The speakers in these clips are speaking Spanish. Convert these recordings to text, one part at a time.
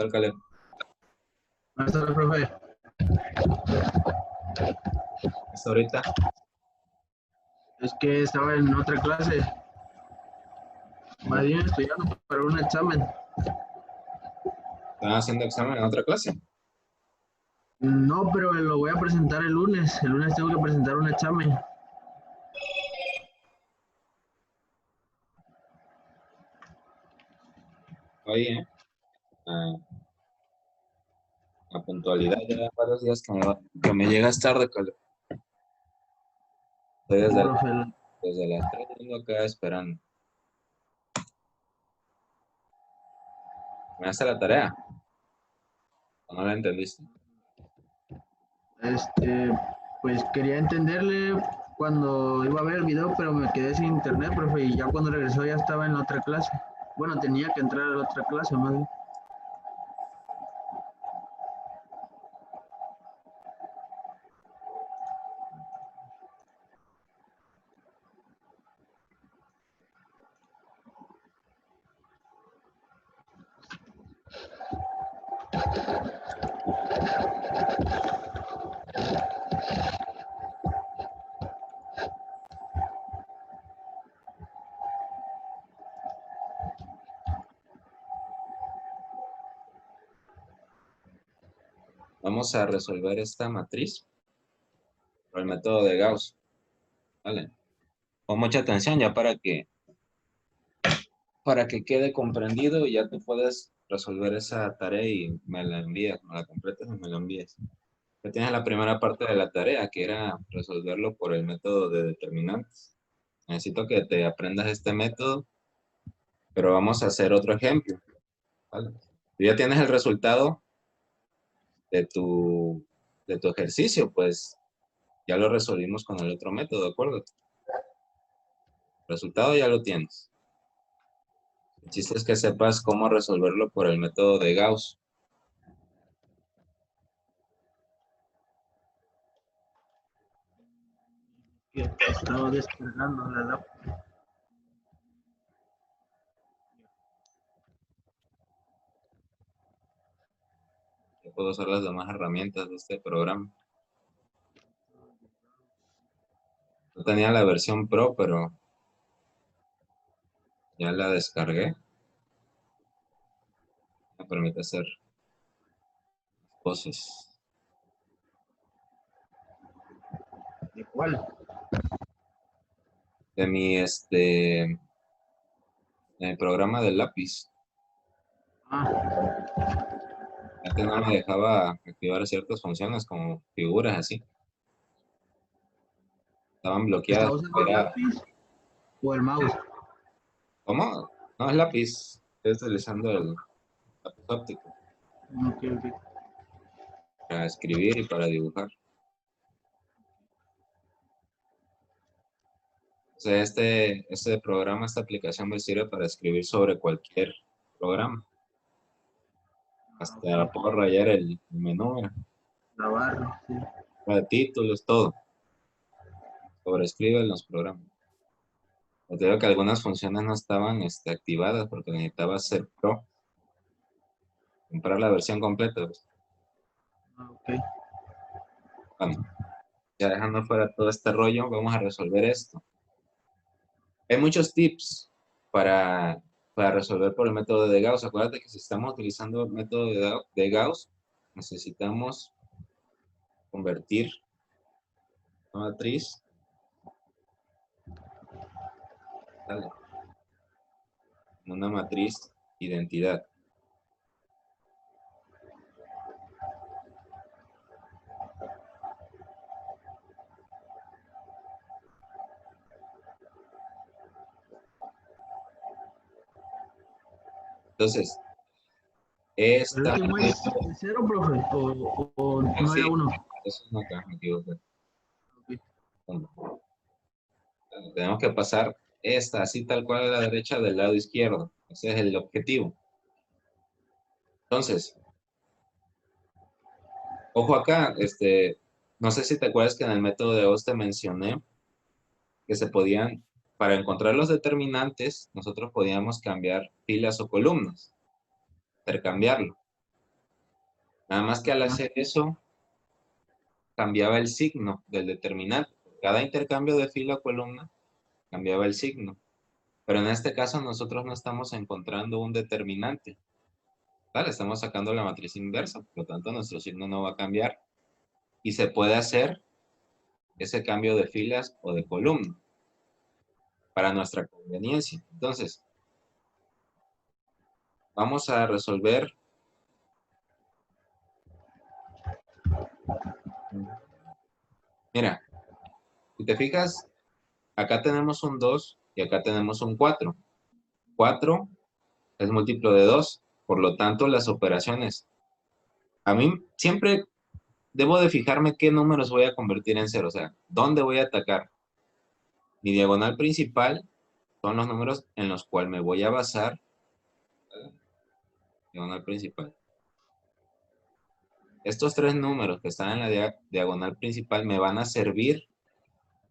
tal, Caleb? Buenas tardes, profe. ¿Hasta ahorita? Es que estaba en otra clase. Más bien estudiando para un examen. ¿Están haciendo examen en otra clase? No, pero lo voy a presentar el lunes. El lunes tengo que presentar un examen. Oye, ah, la puntualidad ya varios días que me llegas tarde, Caleb. Estoy Sí, profe. desde las 3 vengo acá esperando. ¿Me hace la tarea? ¿O no la entendiste? Pues quería entenderle cuando iba a ver el video, pero me quedé sin internet, profe, y ya cuando regresó ya estaba en la otra clase. Bueno, tenía que entrar a la otra clase, más bien. Vamos a resolver esta matriz por el método de Gauss. ¿Vale? Con mucha atención ya para que quede comprendido y ya tú puedes resolver esa tarea y me la envías, me la completas y me la envías. Ya tienes la primera parte de la tarea, que era resolverlo por el método de determinantes. Necesito que te aprendas este método, pero vamos a hacer otro ejemplo. ¿Vale? Tú ya tienes el resultado de de tu ejercicio, pues ya lo resolvimos con el otro método, ¿de acuerdo? El resultado ya lo tienes. El chiste es que sepas cómo resolverlo por el método de Gauss. Que estaba descargando la laptop. Yo puedo usar las demás herramientas de este programa. Yo tenía la versión Pro, pero ya la descargué. Me permite hacer cosas. ¿De cuál? De de mi programa del lápiz. Ah, Antes no me dejaba activar ciertas funciones como figuras así. Estaban ¿está bloqueadas. usando el lápiz o el mouse? ¿Cómo? No, es lápiz. Estoy utilizando el lápiz óptico Ok, ok. para escribir y para dibujar. O sea, este programa, esta aplicación me sirve para escribir sobre cualquier programa. Ah, Hasta ok. puedo rayar el menú, mira, Grabarlo, sí. para títulos, todo. Sobrescribe en los programas. Te digo que algunas funciones no estaban activadas porque necesitaba ser pro, comprar la versión completa. Pues. Ah, ok. Bueno, ya dejando fuera todo este rollo, vamos a resolver esto. Hay muchos tips para, para resolver por el método de Gauss. Acuérdate que si estamos utilizando el método de Gauss, necesitamos convertir una matriz, ¿vale?, en una matriz identidad. Entonces, ¿El esta último es cero, profe? ¿O no sí, era uno? eso es acá, me equivoqué. Ok. Tenemos que pasar esta así tal cual a la derecha del lado izquierdo. Ese es el objetivo. Entonces, ojo acá, no sé si te acuerdas que en el método de Gauss te mencioné que se podían, para encontrar los determinantes, nosotros podíamos cambiar filas o columnas, intercambiarlo. Nada más que al Ah, hacer eso, cambiaba el signo del determinante. Cada intercambio de fila o columna cambiaba el signo. Pero en este caso nosotros no estamos encontrando un determinante. ¿Vale? Estamos sacando la matriz inversa, por lo tanto nuestro signo no va a cambiar. Y se puede hacer ese cambio de filas o de columna para nuestra conveniencia. Entonces, vamos a resolver. Mira, si te fijas, acá tenemos un 2 y acá tenemos un 4. 4 es múltiplo de 2, por lo tanto las operaciones. A mí siempre debo de fijarme qué números voy a convertir en cero, o sea, dónde voy a atacar. Mi diagonal principal son los números en los cuales me voy a basar. Diagonal principal. Estos tres números que están en la diagonal principal me van a servir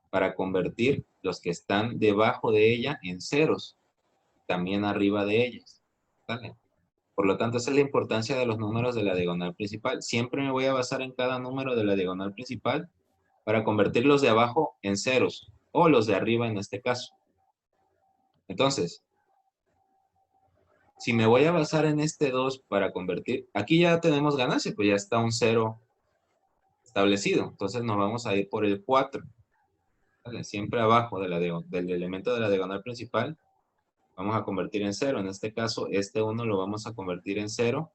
para convertir los que están debajo de ella en ceros, también arriba de ellas. ¿Vale? Por lo tanto, esa es la importancia de los números de la diagonal principal. Siempre me voy a basar en cada número de la diagonal principal para convertir los de abajo en ceros, o los de arriba en este caso. Entonces, si me voy a basar en este 2 para convertir, aquí ya tenemos ganancia, pues ya está un 0 establecido. Entonces nos vamos a ir por el 4. ¿Vale? Siempre abajo de del elemento de la diagonal principal vamos a convertir en 0. En este caso, este 1 lo vamos a convertir en 0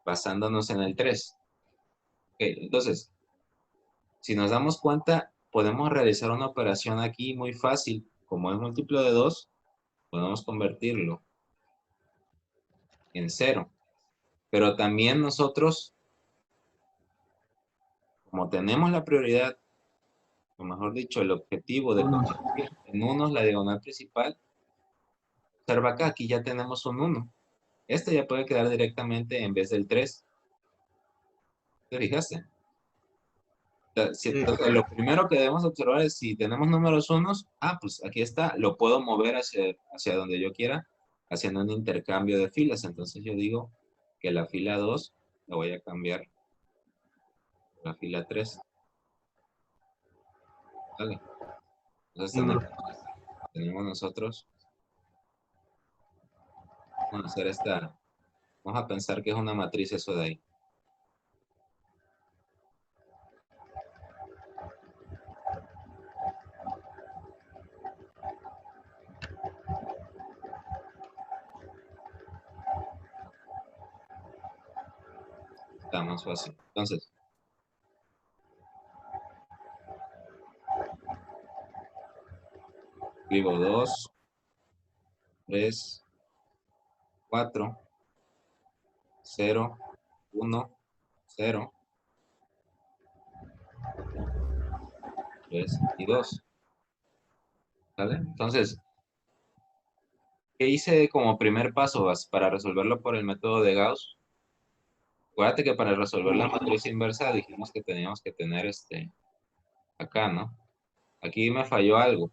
basándonos en el 3. Okay, entonces, si nos damos cuenta, podemos realizar una operación aquí muy fácil. Como es múltiplo de 2, podemos convertirlo en 0. Pero también nosotros, como tenemos la prioridad, o mejor dicho, el objetivo de unos. convertir en unos la diagonal principal, observa acá, aquí ya tenemos un 1. Este ya puede quedar directamente en vez del 3. ¿Te fijaste? Sí. Entonces, lo primero que debemos observar es si tenemos números unos, pues aquí está, lo puedo mover hacia donde yo quiera, haciendo un intercambio de filas. Entonces yo digo que la fila 2 la voy a cambiar por la fila 3. ¿Vale? Entonces Sí, bro. tenemos nosotros, vamos a hacer vamos a pensar que es una matriz eso de ahí. Está más fácil. Entonces, escribo 2, 3, 4, 0, 1, 0, 3 y 2. ¿Vale? Entonces, ¿qué hice como primer paso para resolverlo por el método de Gauss? Acuérdate que para resolver la matriz inversa dijimos que teníamos que tener acá, ¿no? Aquí me falló algo,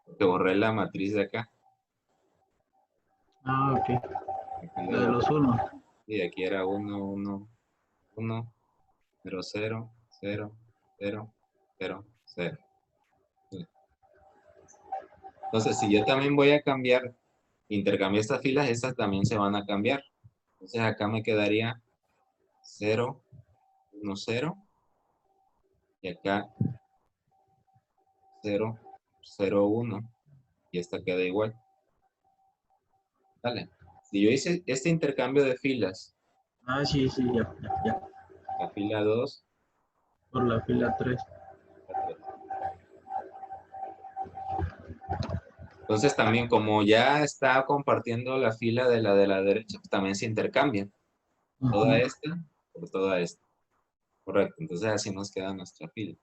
porque borré la matriz de acá. Ah, ok. Aquí la La de borré. los unos. Y aquí era 1, 1, 1, 0, 0, 0, 0, 0, 0. Entonces, si yo también voy a cambiar, intercambiar estas filas, estas también se van a cambiar. Entonces acá me quedaría 0, 1, 0, y acá 0, 0, 1, y esta queda igual. ¿Vale? Si yo hice este intercambio de filas, Ah, sí, sí, ya, ya, ya. la fila 2, Por la fila 3. la 3. Entonces también como ya está compartiendo la fila de la derecha, pues también se intercambian. Toda esta por toda esta. Correcto. Entonces así nos queda nuestra fila.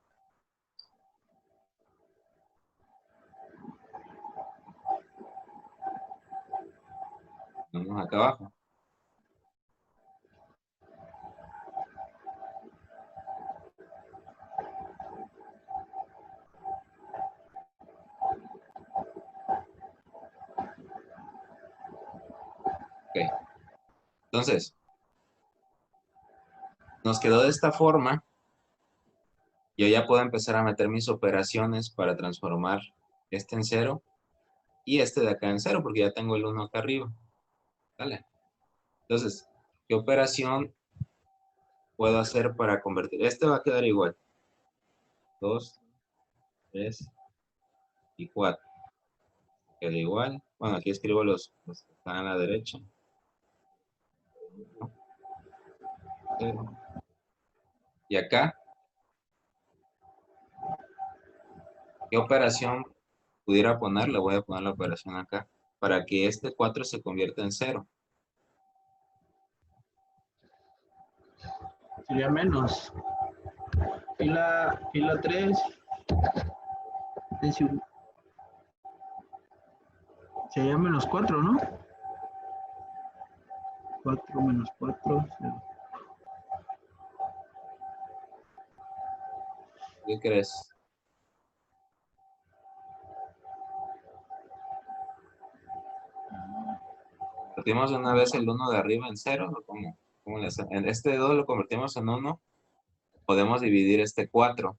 Vamos acá abajo. Ok. Entonces, Nos quedó de esta forma. Yo ya puedo empezar a meter mis operaciones para transformar este en 0 y este de acá en 0, porque ya tengo el 1 acá arriba. ¿Vale? Entonces, ¿qué operación puedo hacer para convertir? Este va a quedar igual. 2, 3 y 4. Queda igual. Bueno, aquí escribo los que están a la derecha. 0. Y acá, ¿qué operación pudiera poner? Le voy a poner la operación acá, para que este 4 se convierta en 0. Sería menos. Fila 3. Sería menos 4, ¿no? 4 menos 4. 0. ¿Qué crees? ¿Convertimos de una vez el 1 de arriba en 0? ¿O cómo? ¿Cómo le hacemos? En este 2 lo convertimos en 1. Podemos dividir este 4.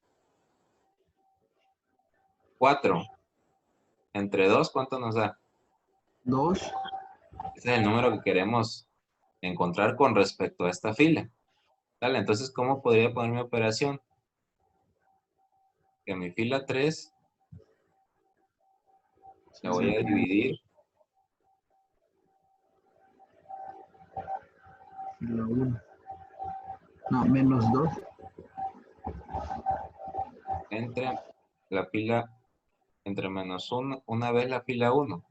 4 entre 2, ¿cuánto nos da? 2. Ese es el número que queremos encontrar con respecto a esta fila. Dale, entonces, ¿cómo podría poner mi operación? Que mi fila 3 la voy a dividir. Fila 1. No, menos 2. Entre la fila, entre menos 1, una vez la fila 1.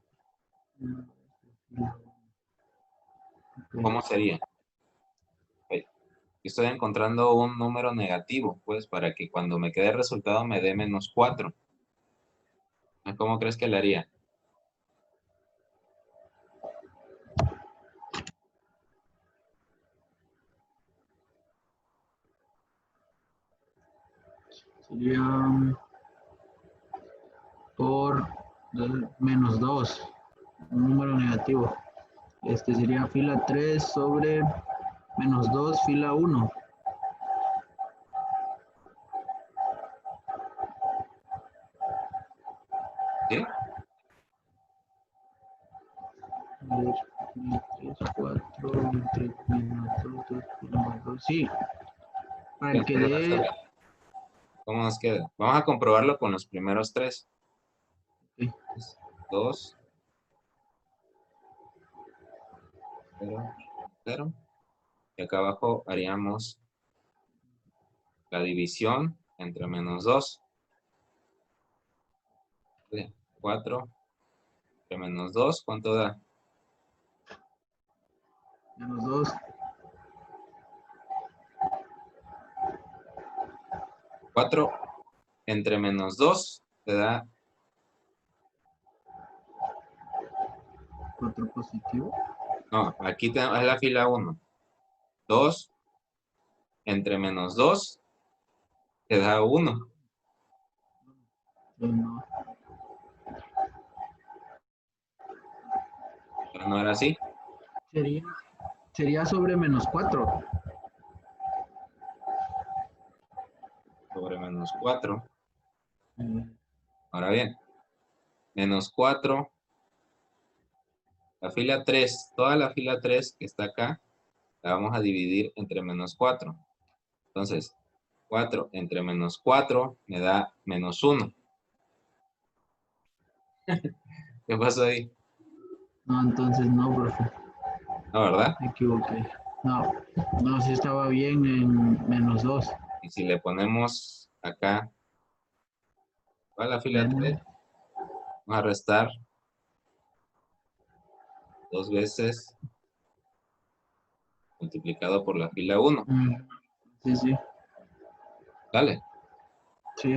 ¿Cómo sería? Ok. Estoy encontrando un número negativo, pues, para que cuando me quede el resultado me dé menos 4. ¿Cómo crees que le haría? Sería por menos 2. Un número negativo. Este sería fila 3 sobre menos 2, fila 1. ¿Sí? A ver, 3, 4, 3, menos 2, 2, menos 2. Sí, para que dé. ¿Cómo nos queda? Vamos a comprobarlo con los primeros 3. 2, 0, 0. Y acá abajo haríamos la división entre menos 2. 4 entre menos 2, ¿cuánto da? Menos 2. 4 entre menos 2 te da 4 positivo. no, aquí es la fila 1. 2 entre menos 2 te da 1. No. Pero no era así. Sería, sería sobre menos 4. Sobre menos 4. Ahora bien, menos 4. La fila 3, toda la fila 3 que está acá, la vamos a dividir entre menos 4. Entonces, 4 entre menos 4 me da menos 1. ¿Qué pasó ahí? No, entonces no, profe. No, ¿verdad? Me equivoqué. No, no, sí estaba bien en menos 2. Y si le ponemos acá a la fila 3, Menos. vamos a restar 2 veces multiplicado por la fila 1. Sí, sí, ¿Vale? sí.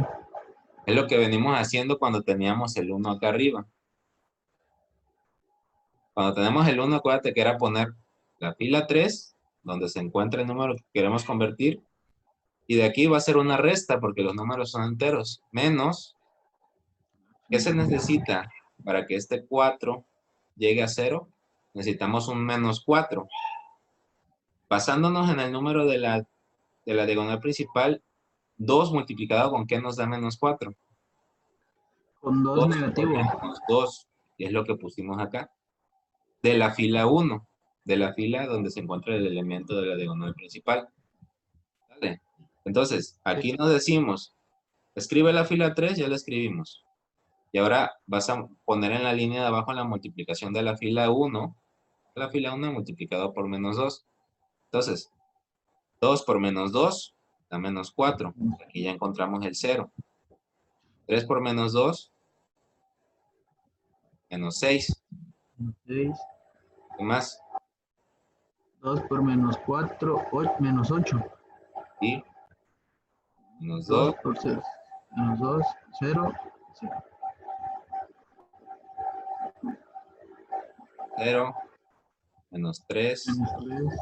Es lo que venimos haciendo cuando teníamos el 1 acá arriba. Cuando tenemos el 1, acuérdate que era poner la fila 3, donde se encuentra el número que queremos convertir, y de aquí va a ser una resta, porque los números son enteros, menos, ¿qué se necesita para que este 4 llegue a 0? Necesitamos un menos 4. Basándonos en el número de la de la diagonal principal, 2 multiplicado con qué nos da menos 4. Con 2 2 por negativo. menos 2, y es lo que pusimos acá. De la fila 1, de la fila donde se encuentra el elemento de la diagonal principal. ¿Vale? Entonces, aquí nos decimos, escribe la fila 3, ya la escribimos. Y ahora vas a poner en la línea de abajo la multiplicación de la fila 1. La fila 1 multiplicado por menos 2. Entonces, 2 por menos 2 da menos 4. Aquí ya encontramos el 0. 3 por menos 2, menos 6. 6. ¿Qué más? 2 por menos 4, menos 8. Y menos 2 2, por 0. Menos 2, 0. 0, menos 3, Menos 3. menos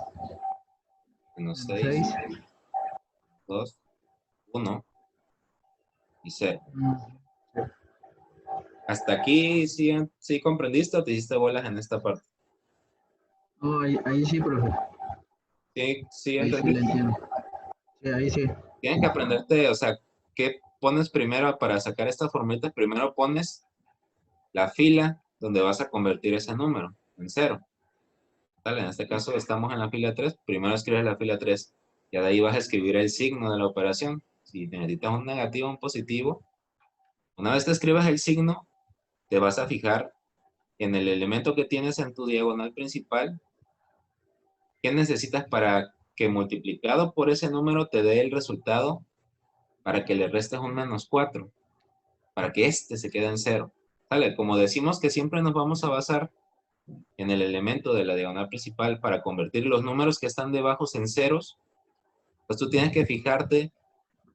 Menos 6, 6. 2, 1 y 0. ¿Hasta aquí sí comprendiste o te hiciste bolas en esta parte? No, ahí sí, profe. Sí, Ahí sí le entendiste. entiendo. Sí, ahí sí. Tienes que aprenderte, o sea, ¿qué pones primero para sacar esta formita? Primero pones la fila donde vas a convertir ese número en 0. ¿Vale? En este caso estamos en la fila 3. Primero escribes la fila 3. Y de ahí vas a escribir el signo de la operación. Si necesitas un negativo o un positivo, una vez que escribas el signo, te vas a fijar en el elemento que tienes en tu diagonal principal. ¿Qué necesitas para que multiplicado por ese número te dé el resultado para que le restes un menos 4? Para que este se quede en 0. ¿Vale? Como decimos que siempre nos vamos a basar en el elemento de la diagonal principal para convertir los números que están debajo en ceros, pues tú tienes que fijarte,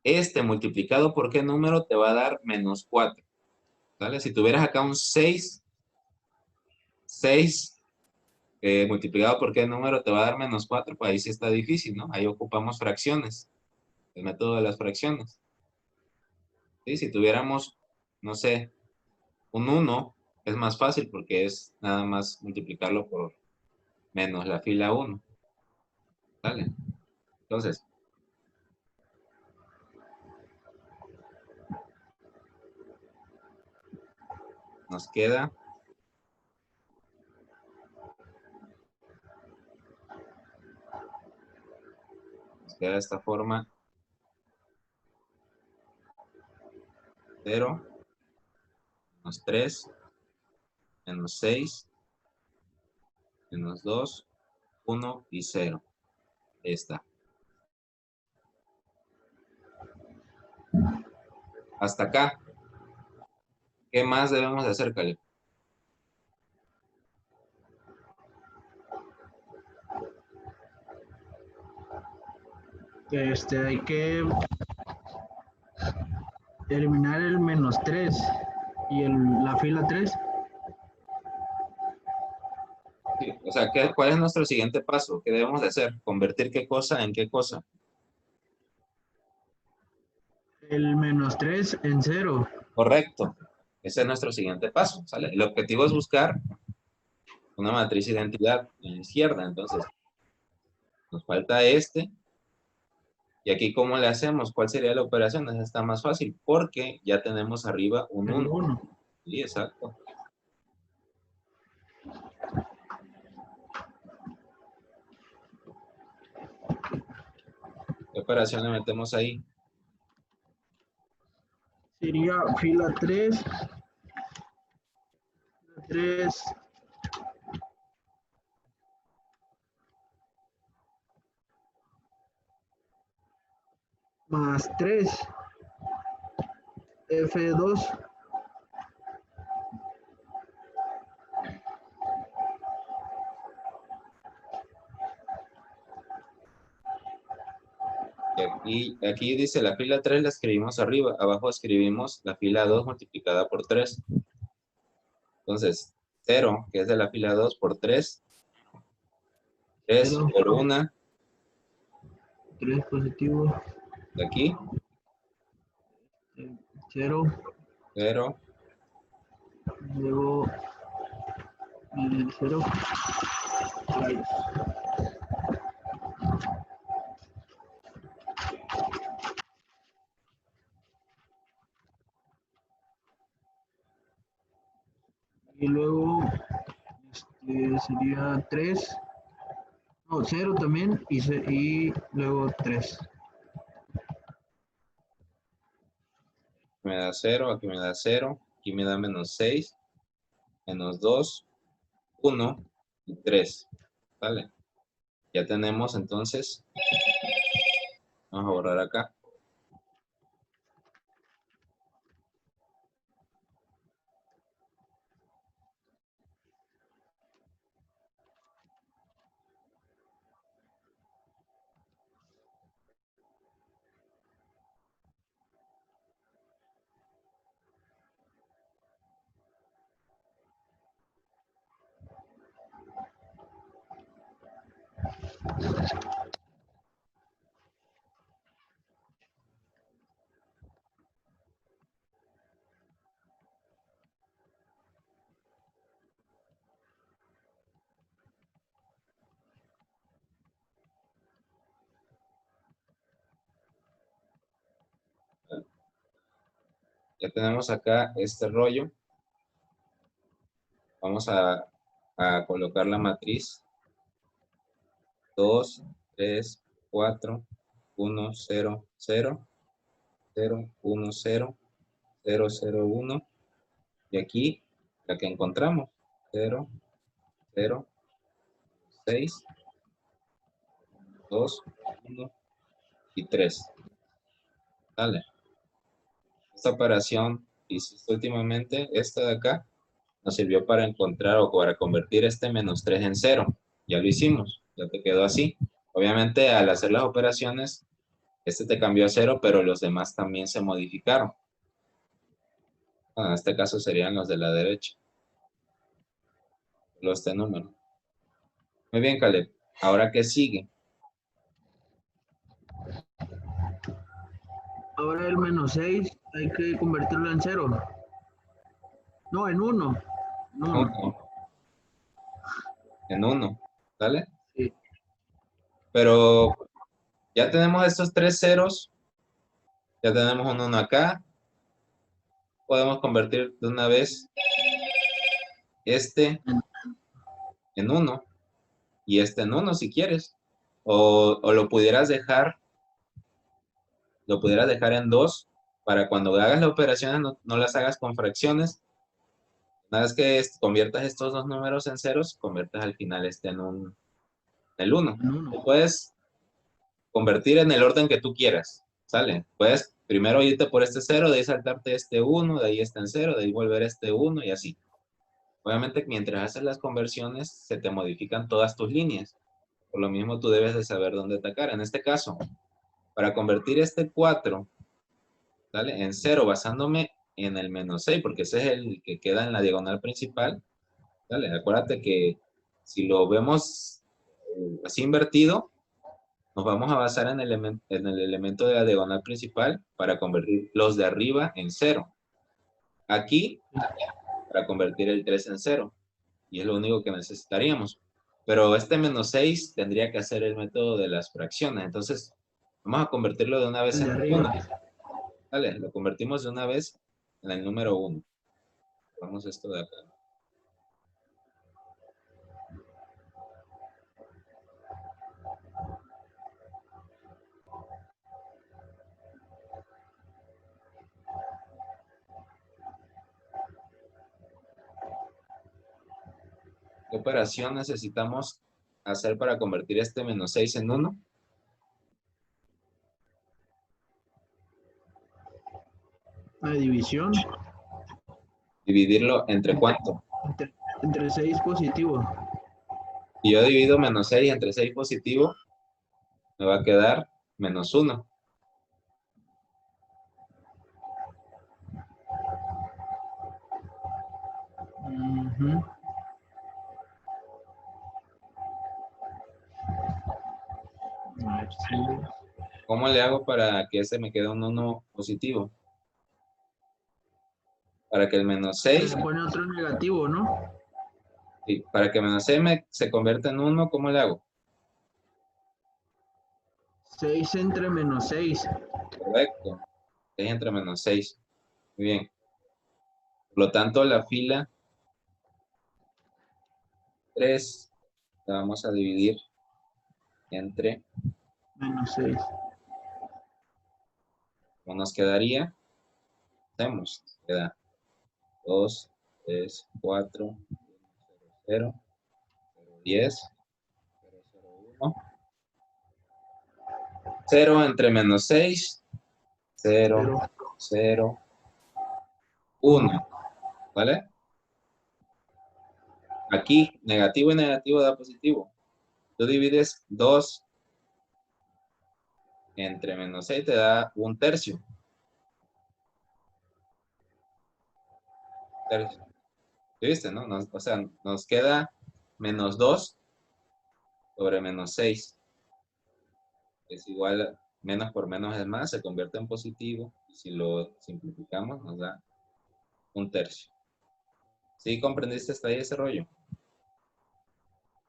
este multiplicado por qué número te va a dar menos 4. ¿Vale? Si tuvieras acá un 6 multiplicado por qué número te va a dar menos 4, pues ahí sí está difícil, ¿no? Ahí ocupamos fracciones, el método de las fracciones. ¿Sí? Si tuviéramos, no sé, un 1, es más fácil porque es nada más multiplicarlo por menos la fila 1. ¿Vale? Entonces, nos queda de esta forma: 0, menos 3, menos 6, menos 2, 1 y 0. Ahí está. Hasta acá. ¿Qué más debemos de hacer, Caleb? Hay que eliminar el menos 3 y la fila 3. Sí, o sea, ¿cuál es nuestro siguiente paso? ¿Qué debemos de hacer? ¿Convertir qué cosa en qué cosa? El menos 3 en 0. Correcto. Ese es nuestro siguiente paso, ¿sale? El objetivo es buscar una matriz de identidad en la izquierda. Entonces, nos falta este. Y aquí, ¿cómo le hacemos? ¿Cuál sería la operación? Esa está más fácil, porque ya tenemos arriba un El 1. 1. Sí, exacto. ¿Qué operación le metemos ahí? Sería fila 3. 3 más 3. F2. Y aquí dice la fila 3 la escribimos arriba. Abajo escribimos la fila 2 multiplicada por 3. Entonces, 0, que es de la fila 2 por 3. 3 0. por 1 3 positivo. de aquí. 0. 0. Luego 0. Y luego sería 3, no, 0 también, y luego 3. Me da 0, aquí me da 0, aquí me da menos 6, menos 2, 1 y 3. ¿Vale? Ya tenemos entonces, vamos a borrar acá. Ya tenemos acá este rollo. Vamos a colocar la matriz 2, 3, 4, 1, 0, 0, 0, 1, 0, 0, 0, 1. Y aquí la que encontramos, 0, 0, 6, 2, 1 y 3. Dale. Esta operación que hiciste últimamente, esta de acá, nos sirvió para encontrar o para convertir este menos 3 en 0. Ya lo hicimos, ya te quedó así. Obviamente, al hacer las operaciones, este te cambió a 0, pero los demás también se modificaron. Bueno, en este caso serían los de la derecha. Los de número. Muy bien, Caleb. Ahora, ¿qué sigue? Ahora el menos 6 hay que convertirlo en 0. No, en 1. No, 1. En 1. ¿Vale? sí. Pero ya tenemos estos 3 ceros. Ya tenemos un 1 acá. Podemos convertir de una vez este en 1 y este en 1 si quieres. O lo pudieras dejar en 2 para cuando hagas las operaciones no las hagas con fracciones. Una vez que conviertas estos dos números en ceros, conviertas al final este en el 1. En 1. Lo puedes convertir en el orden que tú quieras, ¿sale? Puedes primero irte por este 0, de ahí saltarte este 1, de ahí este en 0, de ahí volver a este 1 y así. Obviamente, mientras haces las conversiones, se te modifican todas tus líneas. Por lo mismo, tú debes de saber dónde atacar. En este caso, para convertir este 4, ¿vale? En 0, basándome en el menos 6, porque ese es el que queda en la diagonal principal, ¿vale? Acuérdate que si lo vemos así invertido, nos vamos a basar en el elemento de la diagonal principal para convertir los de arriba en 0. Aquí, para convertir el 3 en 0. Y es lo único que necesitaríamos. Pero este menos 6 tendría que hacer el método de las fracciones. Entonces, vamos a convertirlo de una vez El de en 1. arriba. Vale, lo convertimos de una vez en el número 1. Vamos esto de acá. ¿Qué operación necesitamos hacer para convertir este menos 6 en 1? La división. Dividirlo entre cuánto. Entre 6 positivo. Si yo divido menos 6 entre 6 positivo, me va a quedar menos 1. ¿Cómo le hago para que ese me quede un 1 positivo? Para que el menos 6, Se pone otro negativo, ¿no? y para que menos 6 se convierta en 1, ¿cómo le hago? 6 entre menos 6. Correcto. 6 entre menos 6. Muy bien. Por lo tanto, la fila 3 la vamos a dividir entre, Menos 6. ¿cómo nos quedaría? Hacemos, queda 2, 3, 4, 0, 0, 10, 0, 0, 1. 0 entre menos 6, 0, 0, 1, ¿vale? Aquí, negativo y negativo da positivo. Tú divides 2 entre menos 6, te da un tercio. ¿Viste, no? O sea, nos queda menos 2 sobre menos 6. Es igual, menos por menos es más, se convierte en positivo. Y si lo simplificamos, nos da un tercio. ¿Sí comprendiste hasta ahí ese rollo?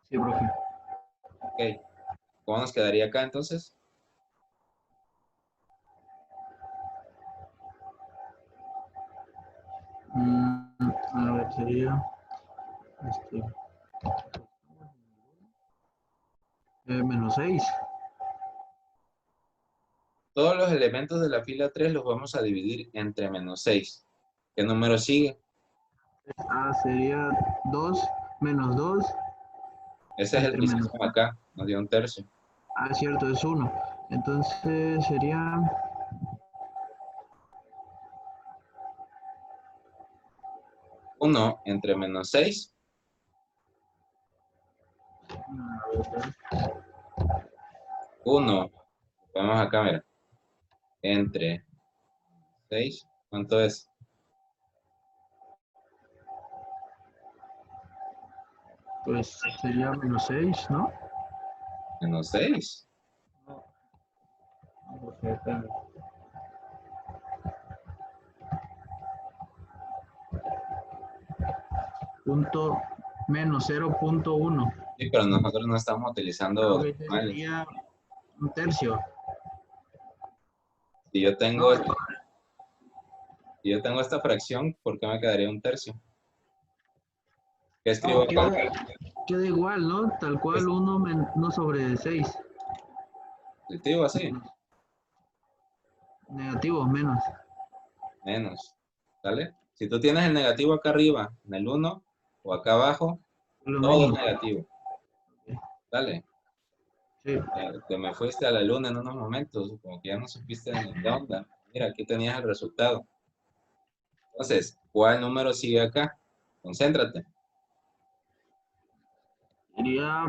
Sí, profe. Ok. ¿Cómo nos quedaría acá entonces? A ver, sería menos 6. Todos los elementos de la fila 3 los vamos a dividir entre menos 6. ¿Qué número sigue? Sería 2 menos 2 Ese es el entre que menos. hicimos acá, nos dio un tercio. Cierto, es 1. Entonces sería 1 entre menos 6. 1, vamos acá, mira. Entre 6, ¿cuánto es? pues sería menos 6, ¿no? Menos 6. Punto menos 0.1. Sí, pero nosotros no estamos utilizando decimales. Sería un tercio. Si yo No, tengo, si yo tengo esta fracción, ¿por qué me quedaría un tercio? ¿Qué escribo acá? queda igual, ¿no? Tal cual 1 sobre 6. Positivo así, Negativo, menos. menos. ¿Sale? Si tú tienes el negativo acá arriba, en el 1, o acá abajo, Lo todo es mismo. negativo. ¿Sale? Sí. Te me fuiste a la luna en unos momentos, como que ya no supiste ni qué onda. Mira, aquí tenías el resultado. Entonces, ¿cuál número sigue acá? Concéntrate. Sería,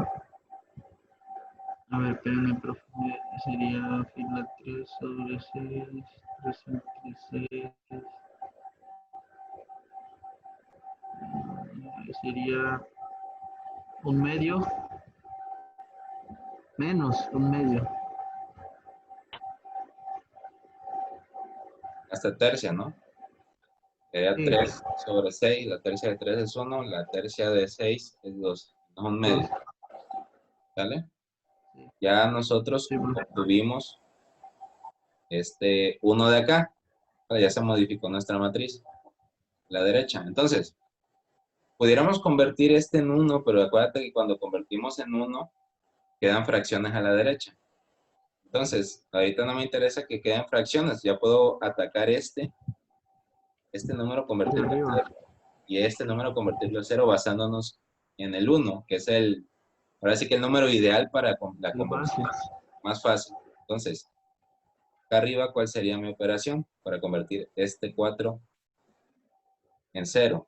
a ver, espérenme, profe. Sería fila 3 sobre 6, 3 entre 6. Sería un medio, menos un medio. Hasta tercia, ¿no? Sería Sí, 3 sobre 6, la tercia de 3 es 1, la tercia de 6 es 2, no es un medio. 2. ¿Sale? Ya nosotros Sí, profe. obtuvimos este 1 de acá. Ya se modificó nuestra matriz, la derecha. Entonces, pudiéramos convertir este en 1, pero acuérdate que cuando convertimos en 1, quedan fracciones a la derecha. Entonces, ahorita no me interesa que queden fracciones. Ya puedo atacar este número, convertirlo en 0. Y este número, convertirlo en 0 basándonos en el 1, que es ahora sí que el número ideal para la Lo conversión. base. Más fácil. Entonces, acá arriba, ¿cuál sería mi operación para convertir este 4 en 0?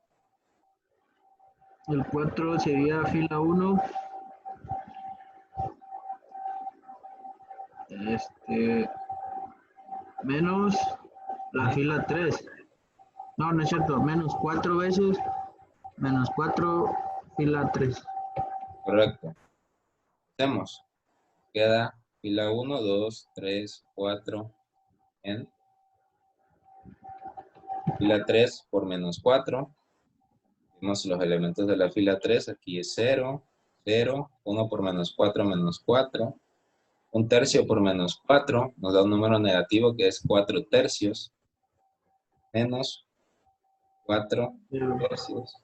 El 4 sería fila 1. Menos la fila 3. No, no es cierto. Menos 4 veces. Menos 4 fila 3. Correcto. Hacemos. Queda fila 1, 2, 3, 4 en fila 3 por menos 4. Vemos los elementos de la fila 3. Aquí es 0, 0, 1 por menos 4, menos 4. Un tercio por menos 4 nos da un número negativo que es 4 tercios. Menos 4 tercios.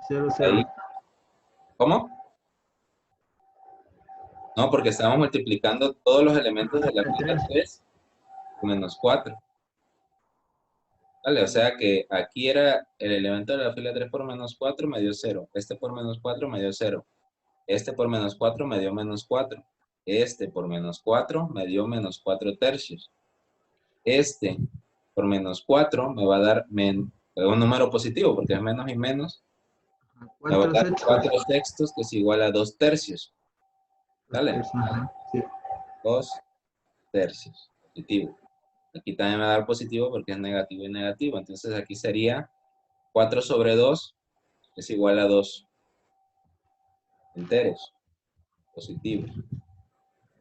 0, Ahí 0. ¿Cómo? No, porque estamos multiplicando todos los elementos de la fila 3 por menos 4. Vale, o sea que aquí era el elemento de la fila 3 por menos 4 me dio 0. Este por menos 4 me dio 0. Este por menos 4 me dio menos 4. Este por menos 4 me dio menos 4 tercios. Este por menos 4 me va a dar un número positivo, porque es menos y menos. Me va a 4 dar sextos. 4 sextos, que es igual a 2 tercios. ¿Vale? Ajá, sí. 2 tercios. Positivo. Aquí también me va a dar positivo porque es negativo y negativo. Entonces aquí sería 4 sobre 2 es igual a 2 enteros. Positivos.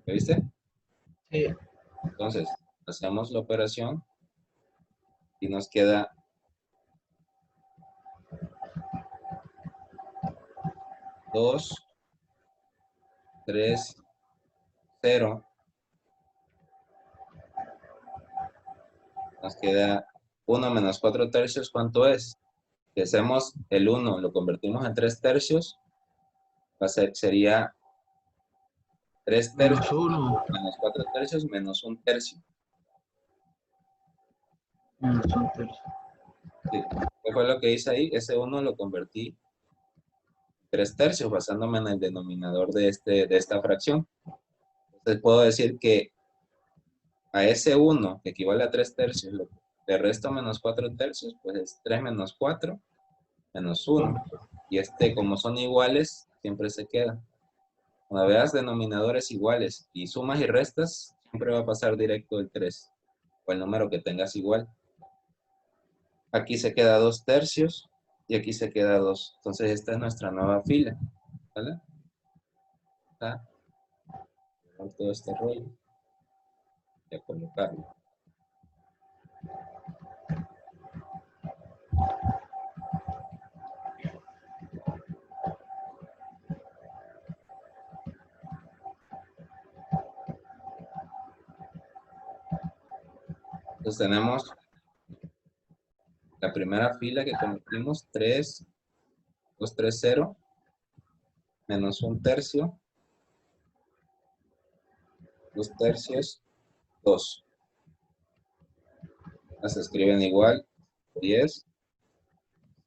¿Lo viste? Sí. Entonces, hacemos la operación y nos queda 2, 3, 0. Nos queda 1 menos 4 tercios. ¿Cuánto es? Si hacemos el 1, lo convertimos en 3 tercios, sería 3 Menos tercios 1. menos 4 tercios menos 1 tercio. Menos 1 tercio. Sí. ¿Qué fue lo que hice ahí? Ese 1 lo convertí en 3 tercios basándome en el denominador de esta fracción. Entonces puedo decir que a ese 1, que equivale a 3 tercios, le resto menos 4 tercios, pues es 3 menos 4 menos 1. Y como son iguales, siempre se queda. Cuando veas denominadores iguales y sumas y restas, siempre va a pasar directo el 3, o el número que tengas igual. Aquí se queda 2 tercios y aquí se queda 2. Entonces esta es nuestra nueva fila. ¿Vale? Está todo este rollo y a colocarlo. Entonces tenemos la primera fila que convertimos, 3, 2, 3, 0, menos 1 tercio, 2 tercios, 2. Las escriben igual, 10,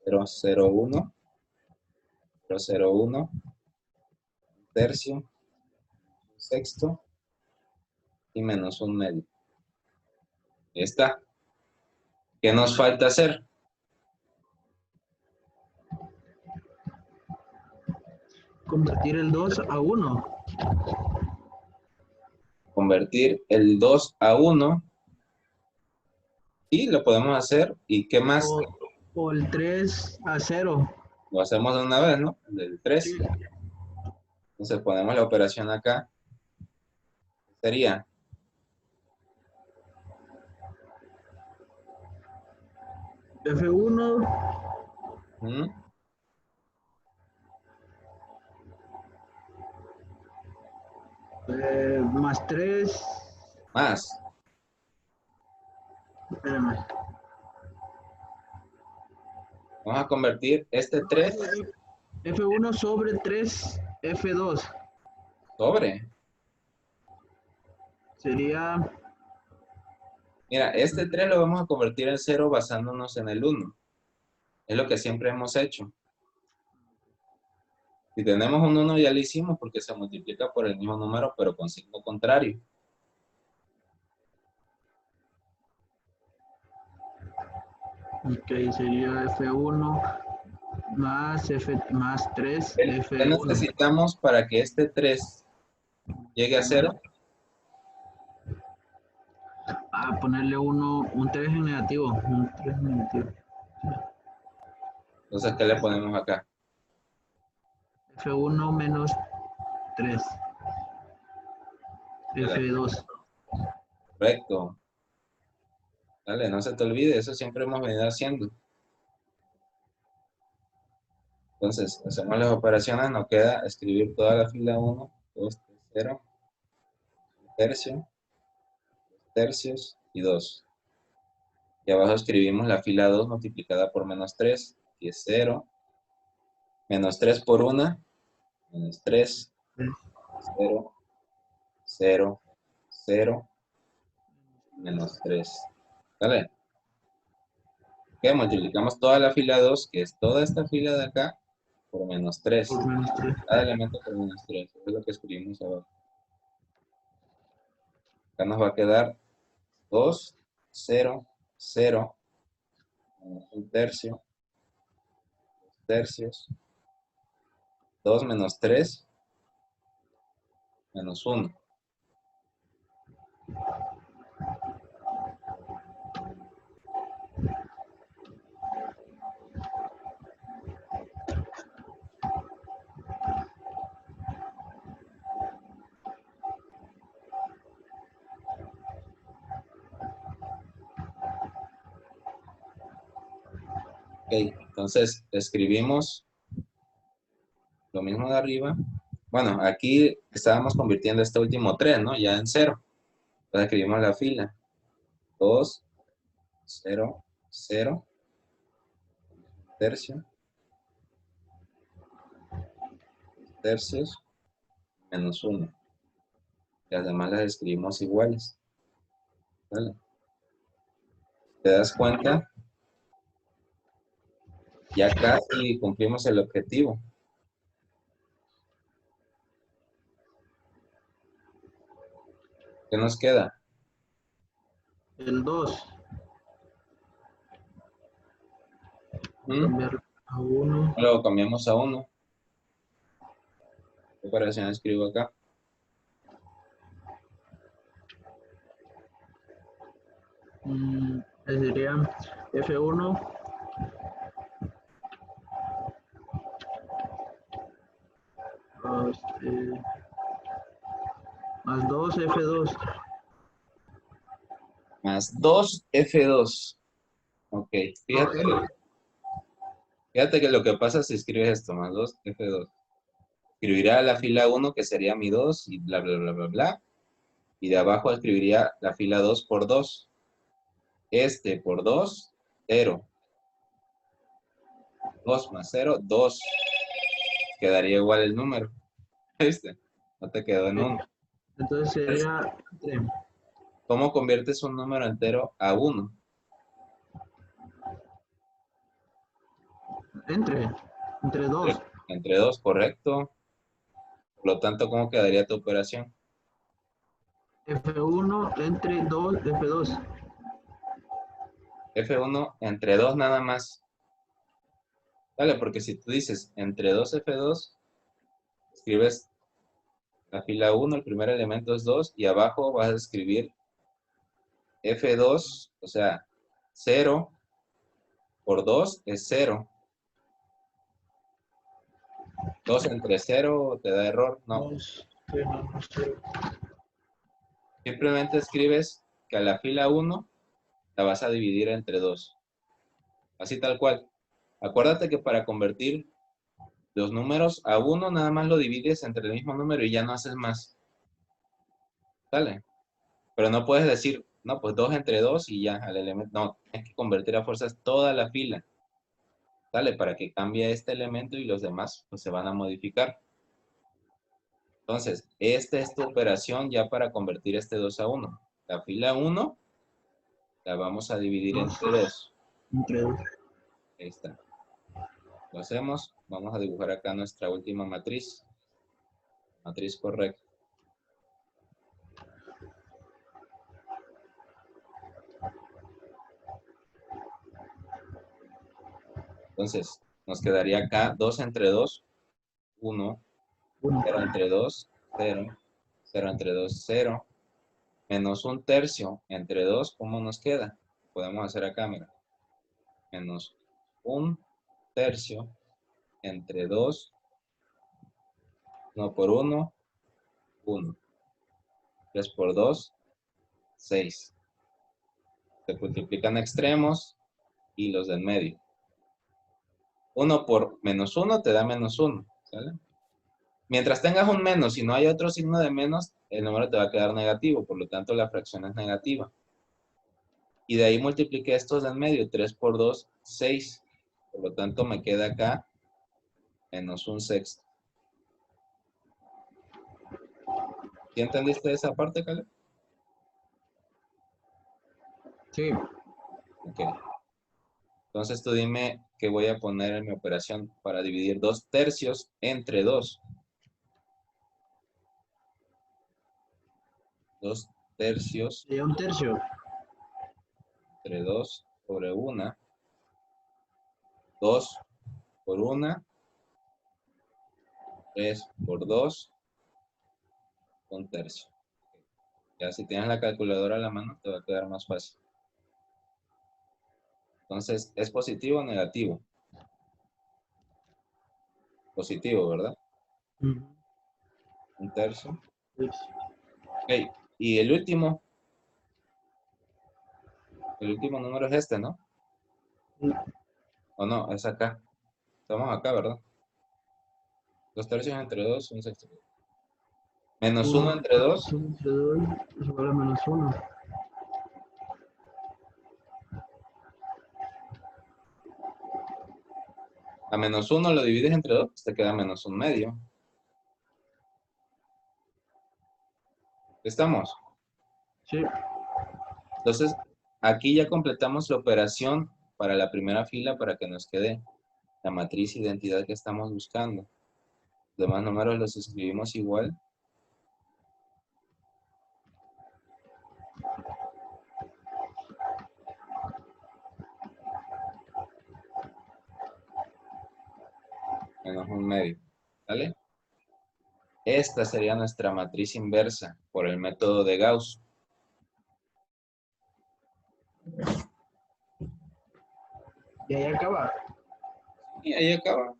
0, 0, 1, 0, 0, 1, tercio, un sexto y menos 1 medio. Ahí está. ¿Qué nos falta hacer? Convertir el 2 a 1. Convertir el 2 a 1 y lo podemos hacer. ¿Y qué más? O el 3 a 0. Lo hacemos de una vez, ¿no? Del 3. Sí. Entonces ponemos la operación acá. Sería F1 más 3. más. Espérame. Vamos a convertir este 3 F1 sobre 3 F2. sobre. Sería Mira, este 3 lo vamos a convertir en 0 basándonos en el 1. Es lo que siempre hemos hecho. Si tenemos un 1 ya lo hicimos porque se multiplica por el mismo número pero con signo contrario. ok, sería F1 más F más 3 ¿Qué F1. necesitamos para que este 3 llegue a 0? Ponerle un 3 en negativo. Un 3 en negativo. Entonces, ¿qué le ponemos acá? F1 menos 3. F2. Correcto. Dale, no se te olvide, eso siempre hemos venido haciendo. Entonces, hacemos las operaciones, nos queda escribir toda la fila 1, 2, 3, 0, un tercio, 2 tercios y 2. Y abajo escribimos la fila 2 multiplicada por menos 3, que es 0. Menos 3 por 1, menos 3, 0, 0, 0, menos 3. ¿Vale? Ok, multiplicamos toda la fila 2, que es toda esta fila de acá, por menos 3. Por menos 3. Cada elemento por menos 3. Eso es lo que escribimos abajo. Acá nos va a quedar 2, 0, 0, menos 1 tercio, 2 tercios, 2 menos 3, menos 1. Ok, entonces escribimos lo mismo de arriba. Bueno, aquí estábamos convirtiendo este último 3, ¿no? Ya en 0. Entonces escribimos la fila. 2, 0, 0, tercio, tercios, menos 1. Y además las escribimos iguales. ¿Vale? ¿Te das cuenta? Ya casi cumplimos el objetivo. ¿Qué nos queda? El 2. ¿Mm? Cambiar a 1. Luego cambiamos a 1. ¿Qué operación escribo acá? Sería F1 más 2 F2. Más 2 F2. Ok, No, fíjate que lo que pasa si escribes esto, más 2 F2. Escribirá la fila 1, que sería mi 2, y bla, bla, bla, bla, bla. Y de abajo escribiría la fila 2 por 2. Este por 2, 0. 2 más 0, 2. Quedaría igual el número. ¿Viste? No te quedó en 1. entonces sería ¿Cómo conviertes un número entero a 1? entre 2. Entre 2, correcto. Por lo tanto, ¿cómo quedaría tu operación? F1 entre 2 F2. F1 entre 2 nada más. Vale, porque si tú dices entre 2 F2, escribes la fila 1, el primer elemento es 2, y abajo vas a escribir F2, o sea, 0 por 2 es 0. 2 entre 0 te da error, no. 2 menos 0. Simplemente escribes que a la fila 1 la vas a dividir entre 2. Así tal cual. Acuérdate que para convertir los números a 1 nada más lo divides entre el mismo número y ya no haces más. ¿Sale? Pero no puedes decir, no, pues 2 entre 2 y ya, al elemento. No, tienes que convertir a fuerzas toda la fila. ¿Sale? Para que cambie este elemento y los demás pues se van a modificar. Entonces, esta es tu operación ya para convertir este 2 a 1. La fila 1 la vamos a dividir entre 2. Entre 2. Ahí está. Lo hacemos. Vamos a dibujar acá nuestra última matriz. Matriz correcta. Entonces, nos quedaría acá 2 entre 2, 1. 0 entre 2, 0. 0 entre 2, 0. Menos 1 tercio entre 2, ¿cómo nos queda? Podemos hacer acá, mira. Menos 1 tercio entre 2, 1 por 1, 1. 3 por 2, 6. Se multiplican extremos y los del medio. 1 por menos 1 te da menos 1. ¿Sale? Mientras tengas un menos y no hay otro signo de menos, el número te va a quedar negativo. Por lo tanto, la fracción es negativa. Y de ahí multipliqué estos del medio. 3 por 2, 6. Por lo tanto, me queda acá menos 1 sexto. ¿Sí entendiste esa parte, Caleb? Sí, Ok. Entonces tú dime qué voy a poner en mi operación para dividir 2/3 entre 2. 2/3 sería un tercio. entre 2 sobre 1. 2 por 1. 3 por 2. 1/3. Ya si tienes la calculadora a la mano te va a quedar más fácil. Entonces, ¿es positivo o negativo? Positivo, ¿verdad? Ujú. 1/3. Pues, Ok. Y el último número es este, ¿no? sí. ¿O no? Es acá. Estamos acá, ¿verdad? 2/3 entre 2, 1/6. Menos 1 1 entre 2. entre 2 es igual a -1. A menos 1 lo divides entre 2, te queda -1/2. ¿Estamos? Sí, Entonces, aquí ya completamos la operación para la primera fila para que nos quede la matriz identidad que estamos buscando. Los demás números los escribimos igual. -1/2. ¿Vale? Esta sería nuestra matriz inversa por el método de Gauss. y ahí acaba. Y ahí acaba.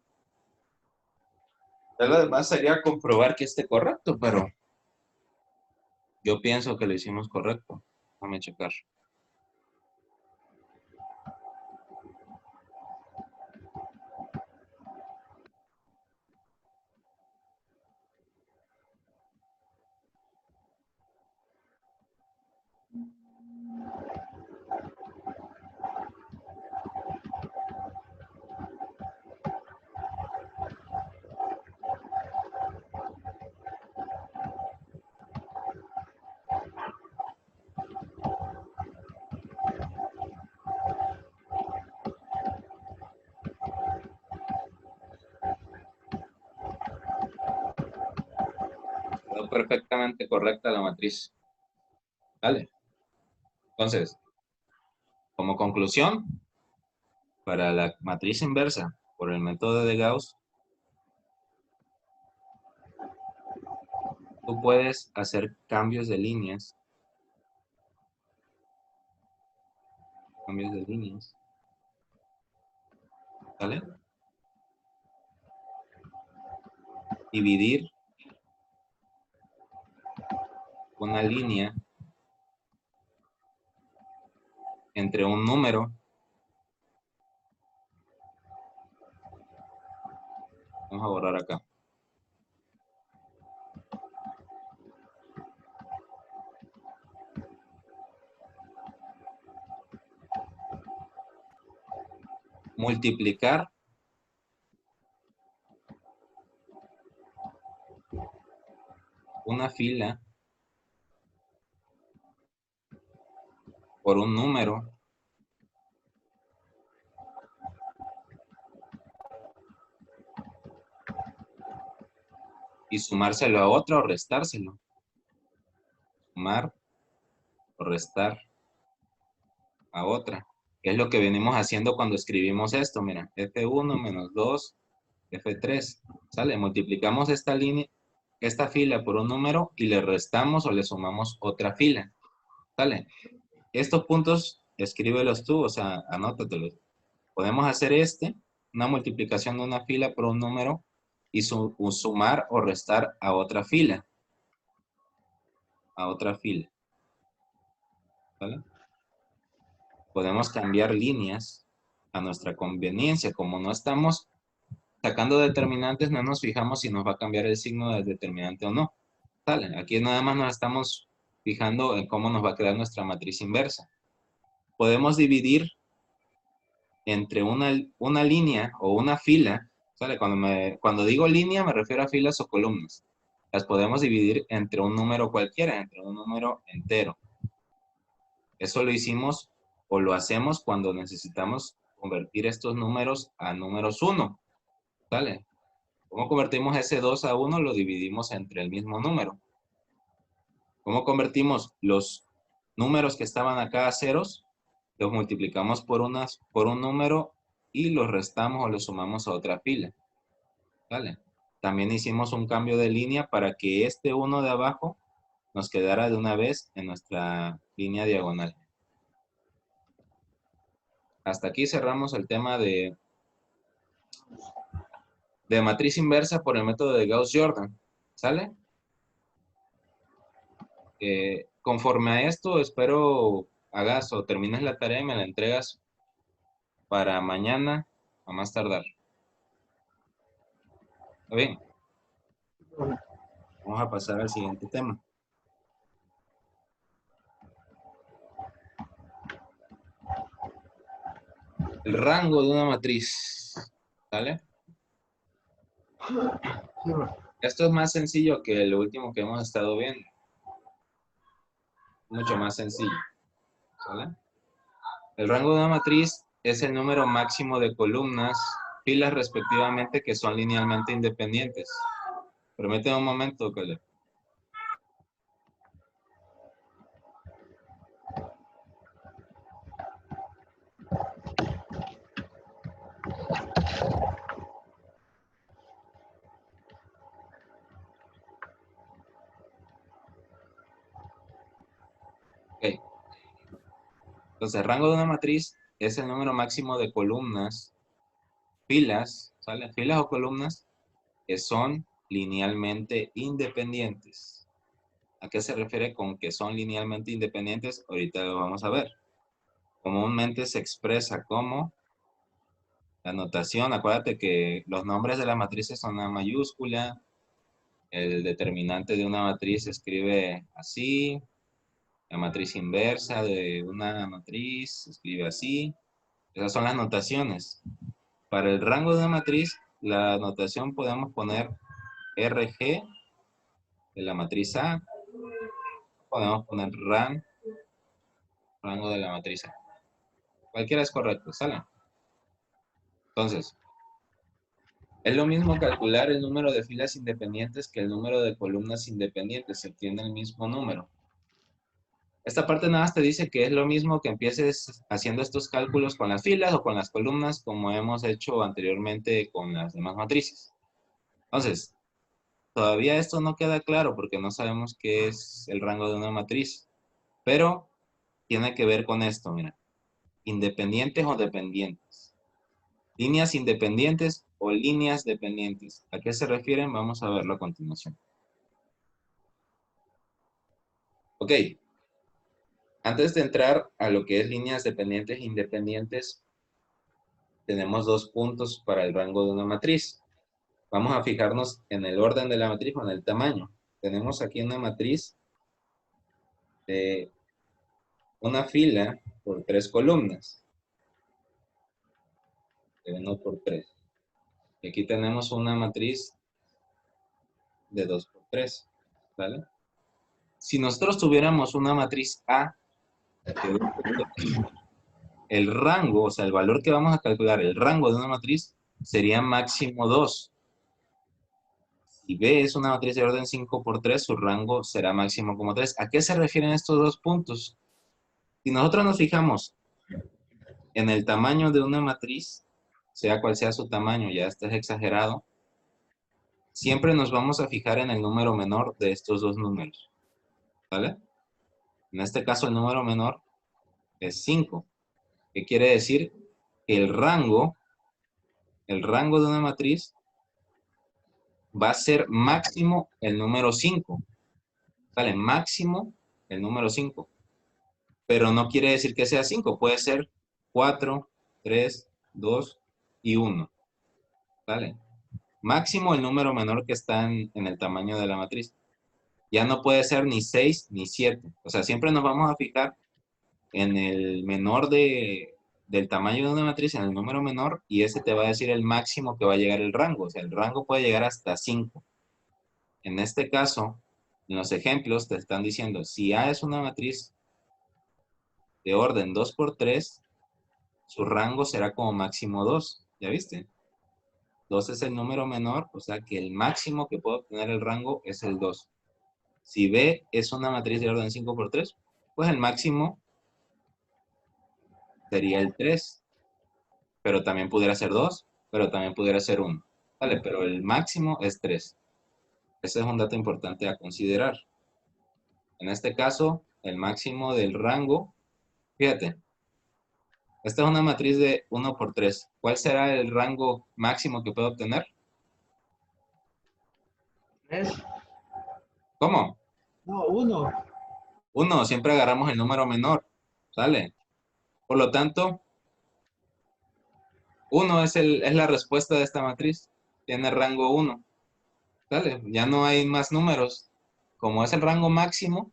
Ya lo demás sería comprobar que esté correcto, pero yo pienso que lo hicimos correcto. Déjame checar. Quedó perfectamente correcta la matriz. ¿Vale? Entonces, como conclusión, para la matriz inversa por el método de Gauss, tú puedes hacer cambios de líneas. ¿Vale? Dividir una línea entre un número. Vamos a borrar acá. Multiplicar una fila por un número y sumárselo a otra o restárselo. Sumar o restar a otra. Que es lo que venimos haciendo cuando escribimos esto. Mira, F1 menos 2, F3. ¿Sale? Multiplicamos esta línea, esta fila por un número y le restamos o le sumamos otra fila. ¿Sale? Estos puntos, escríbelos tú, o sea, anótatelos. Podemos hacer una multiplicación de una fila por un número y sumar o restar a otra fila. ¿Vale? Podemos cambiar líneas a nuestra conveniencia. Como no estamos sacando determinantes, no nos fijamos si nos va a cambiar el signo del determinante o no. ¿Sale? Aquí nada más nos estamos fijando en cómo nos va a quedar nuestra matriz inversa. Podemos dividir entre una línea o una fila. ¿Sale? Cuando digo línea me refiero a filas o columnas. las podemos dividir entre un número cualquiera, entre un número entero. Eso lo hicimos o lo hacemos cuando necesitamos convertir estos números a números 1. ¿Vale? ¿Cómo convertimos ese 2 a 1? Lo dividimos entre el mismo número. ¿Cómo convertimos los números que estaban acá a ceros? Los multiplicamos por un número y los restamos o los sumamos a otra fila. ¿Vale? También hicimos un cambio de línea para que este 1 de abajo nos quedara de una vez en nuestra línea diagonal. Hasta aquí cerramos el tema de matriz inversa por el método de Gauss-Jordan. ¿Sale? Conforme a esto, espero hagas o termines la tarea y me la entregas para mañana a más tardar. ¿Está bien? Vamos a pasar al siguiente tema. El rango de una matriz. ¿Sale? Esto es más sencillo que lo último que hemos estado viendo. Mucho más sencillo. ¿Sale? El rango de una matriz es el número máximo de columnas, filas respectivamente, que son linealmente independientes. Permíteme un momento, Caleb. Ok. Entonces, el rango de una matriz es el número máximo de columnas, filas, ¿sale? Filas o columnas que son linealmente independientes. ¿A qué se refiere con que son linealmente independientes? Ahorita lo vamos a ver. Comúnmente se expresa como la notación. Acuérdate que los nombres de las matrices son una mayúscula. El determinante de una matriz se escribe así. La matriz inversa de una matriz se escribe así. Esas son las notaciones. Para el rango de una matriz, la notación podemos poner RG de la matriz A. Podemos poner rango de la matriz A. Cualquiera es correcto, ¿sale? Entonces, es lo mismo calcular el número de filas independientes que el número de columnas independientes. Se obtiene el mismo número. Esta parte nada más te dice que es lo mismo que empieces haciendo estos cálculos con las filas o con las columnas, como hemos hecho anteriormente con las demás matrices. Entonces, todavía esto no queda claro porque no sabemos qué es el rango de una matriz, pero tiene que ver con esto, mira. Independientes o dependientes. Líneas independientes o líneas dependientes. ¿A qué se refieren? Vamos a verlo a continuación. Ok. Antes de entrar a lo que es líneas dependientes e independientes, tenemos dos puntos para el rango de una matriz. Vamos a fijarnos en el orden de la matriz o en el tamaño. Tenemos aquí una matriz de una fila por 3 columnas. De 1 por 3. Y aquí tenemos una matriz de 2 por 3. ¿Vale? Si nosotros tuviéramos una matriz A, el rango, o sea, el valor que vamos a calcular, el rango de una matriz, sería máximo 2. Si B es una matriz de orden 5 por 3, su rango será máximo como 3. ¿A qué se refieren estos dos puntos? Si nosotros nos fijamos en el tamaño de una matriz, sea cual sea su tamaño, ya este es exagerado, siempre nos vamos a fijar en el número menor de estos dos números. ¿Vale? En este caso el número menor es 5. ¿Qué quiere decir? Que el rango de una matriz va a ser máximo el número 5. ¿Vale? Máximo el número 5. Pero no quiere decir que sea 5. Puede ser 4, 3, 2 y 1. ¿Vale? Máximo el número menor que está en el tamaño de la matriz. Ya no puede ser ni 6 ni 7. O sea, siempre nos vamos a fijar en el menor del tamaño de una matriz, en el número menor, y ese te va a decir el máximo que va a llegar el rango. O sea, el rango puede llegar hasta 5. En este caso, en los ejemplos te están diciendo, si A es una matriz de orden 2 por 3, su rango será como máximo 2. ¿Ya viste? 2 es el número menor, o sea que el máximo que puede obtener el rango es el 2. Si B es una matriz de orden 5 por 3, pues el máximo sería el 3. Pero también pudiera ser 2, pero también pudiera ser 1. Vale, pero el máximo es 3. Ese es un dato importante a considerar. En este caso, el máximo del rango, fíjate, esta es una matriz de 1 por 3. ¿Cuál será el rango máximo que puede obtener? ¿Tres? ¿Cómo? No, uno. 1, siempre agarramos el número menor, ¿sale? Por lo tanto, 1 es la respuesta de esta matriz. Tiene rango 1, ¿sale? Ya no hay más números. Como es el rango máximo,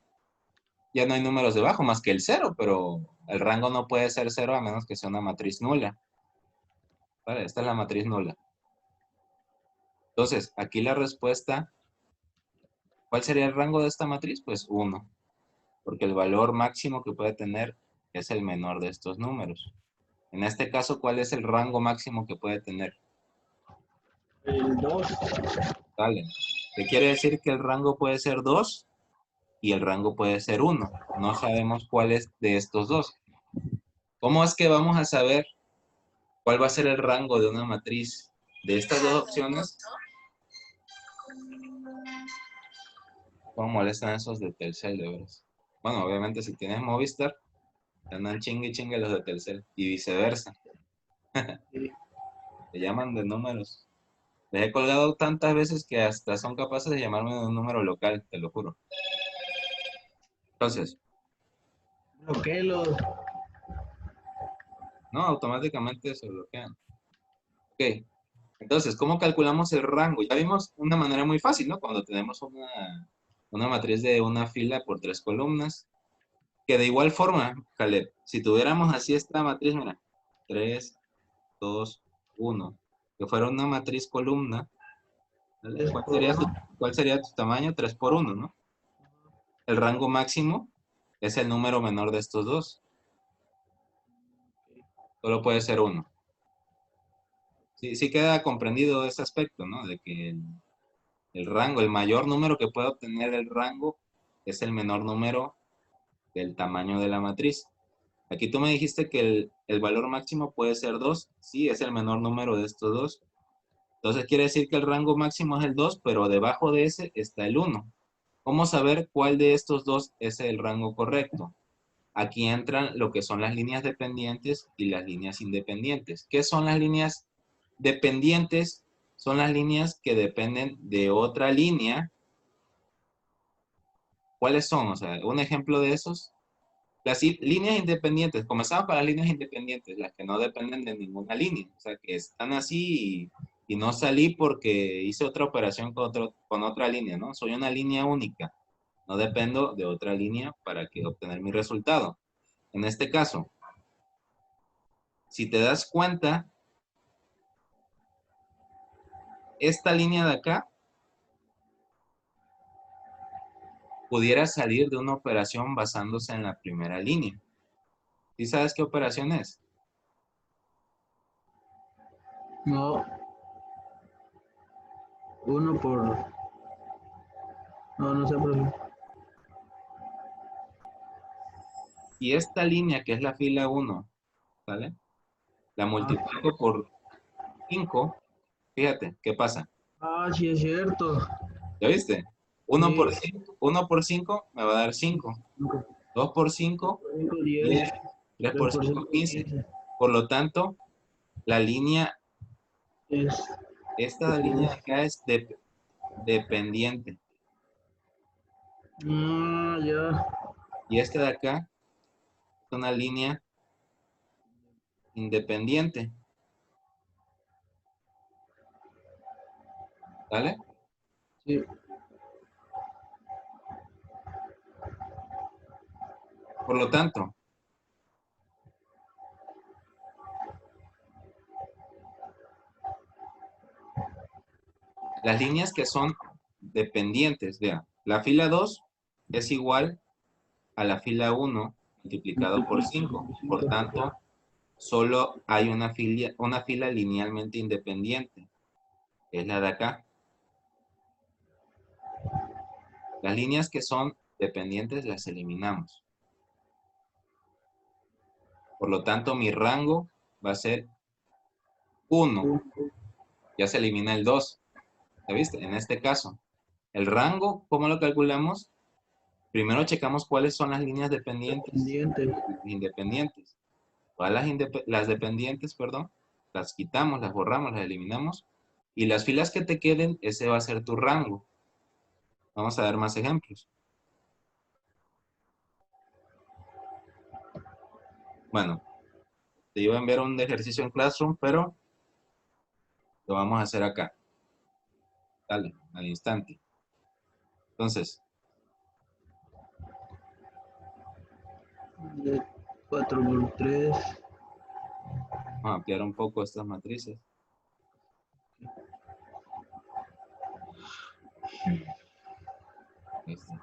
ya no hay números debajo más que el 0, pero el rango no puede ser 0 a menos que sea una matriz nula. ¿Vale? Esta es la matriz nula. Entonces, aquí la respuesta, ¿cuál sería el rango de esta matriz? Pues 1, porque el valor máximo que puede tener es el menor de estos números. En este caso, ¿cuál es el rango máximo que puede tener? El dos. ¿Vale? ¿Qué quiere decir que el rango puede ser 2 y el rango puede ser 1? No sabemos cuál es de estos dos. ¿Cómo es que vamos a saber cuál va a ser el rango de una matriz de estas dos opciones? ¿Cómo molestan esos de Telcel, de veras? Bueno, obviamente si tienes Movistar, te andan chingue y chingue los de Telcel. Y viceversa. Te llaman de números. Les he colgado tantas veces que hasta son capaces de llamarme de un número local, te lo juro. Entonces, Bloqueelo. no, automáticamente se bloquean. Ok. Entonces, ¿cómo calculamos el rango? Ya vimos una manera muy fácil, ¿no? Cuando tenemos una matriz de una fila por 3 columnas. Que de igual forma, Caleb, si tuviéramos así esta matriz, mira, 3, 2, 1, que fuera una matriz columna, ¿vale? Es por uno. ¿Cuál sería tu tamaño? 3 por 1, ¿no? El rango máximo es el número menor de estos dos. Solo puede ser 1. Sí, sí queda comprendido ese aspecto, ¿no? De que el rango, el mayor número que puede obtener el rango es el menor número del tamaño de la matriz. Aquí tú me dijiste que el valor máximo puede ser 2. Sí, es el menor número de estos dos. Entonces quiere decir que el rango máximo es el 2, pero debajo de ese está el 1. ¿Cómo saber cuál de estos dos es el rango correcto? Aquí entran lo que son las líneas dependientes y las líneas independientes. ¿Qué son las líneas dependientes? Son las líneas que dependen de otra línea. ¿Cuáles son? O sea, un ejemplo de esos. Las líneas independientes, comenzamos con las líneas independientes, las que no dependen de ninguna línea, o sea, que están así y no salí porque hice otra operación con otra línea, ¿no? Soy una línea única, no dependo de otra línea para obtener mi resultado. En este caso, si te das cuenta, esta línea de acá pudiera salir de una operación basándose en la primera línea. ¿Sí sabes qué operación es? No, uno por. No, no sé, profe. Y esta línea, que es la fila 1, ¿vale? La Ah, multiplico por 5, fíjate, ¿qué pasa? ah, sí es cierto. ¿Ya viste? 1 Sí, por 5, 1 por 5 me va a dar 5. 5 2 por 5, 5, 10, 10. 3 3 por por 5, 5, 15. 15. Por lo tanto, la línea, Es. esta línea de acá es dependiente. Ah, ya. Y esta de acá es una línea independiente. ¿Vale? Sí. Por lo tanto, las líneas que son dependientes. Vean, la fila 2 es igual a la fila 1 multiplicado por 5. Por tanto, solo hay una fila linealmente independiente, que es la de acá. Las líneas que son dependientes las eliminamos. Por lo tanto, mi rango va a ser 1. Ya se elimina el 2. ¿Ya viste? En este caso, el rango, ¿cómo lo calculamos? Primero checamos cuáles son las líneas dependientes. Independientes. Todas las dependientes, perdón, las quitamos, las borramos, las eliminamos. Y las filas que te queden, ese va a ser tu rango. Vamos a ver más ejemplos. Bueno, te iba a enviar un ejercicio en Classroom, pero lo vamos a hacer acá. Dale, al instante. Entonces, 4 por 3. vamos a ampliar un poco estas matrices. Ahí está.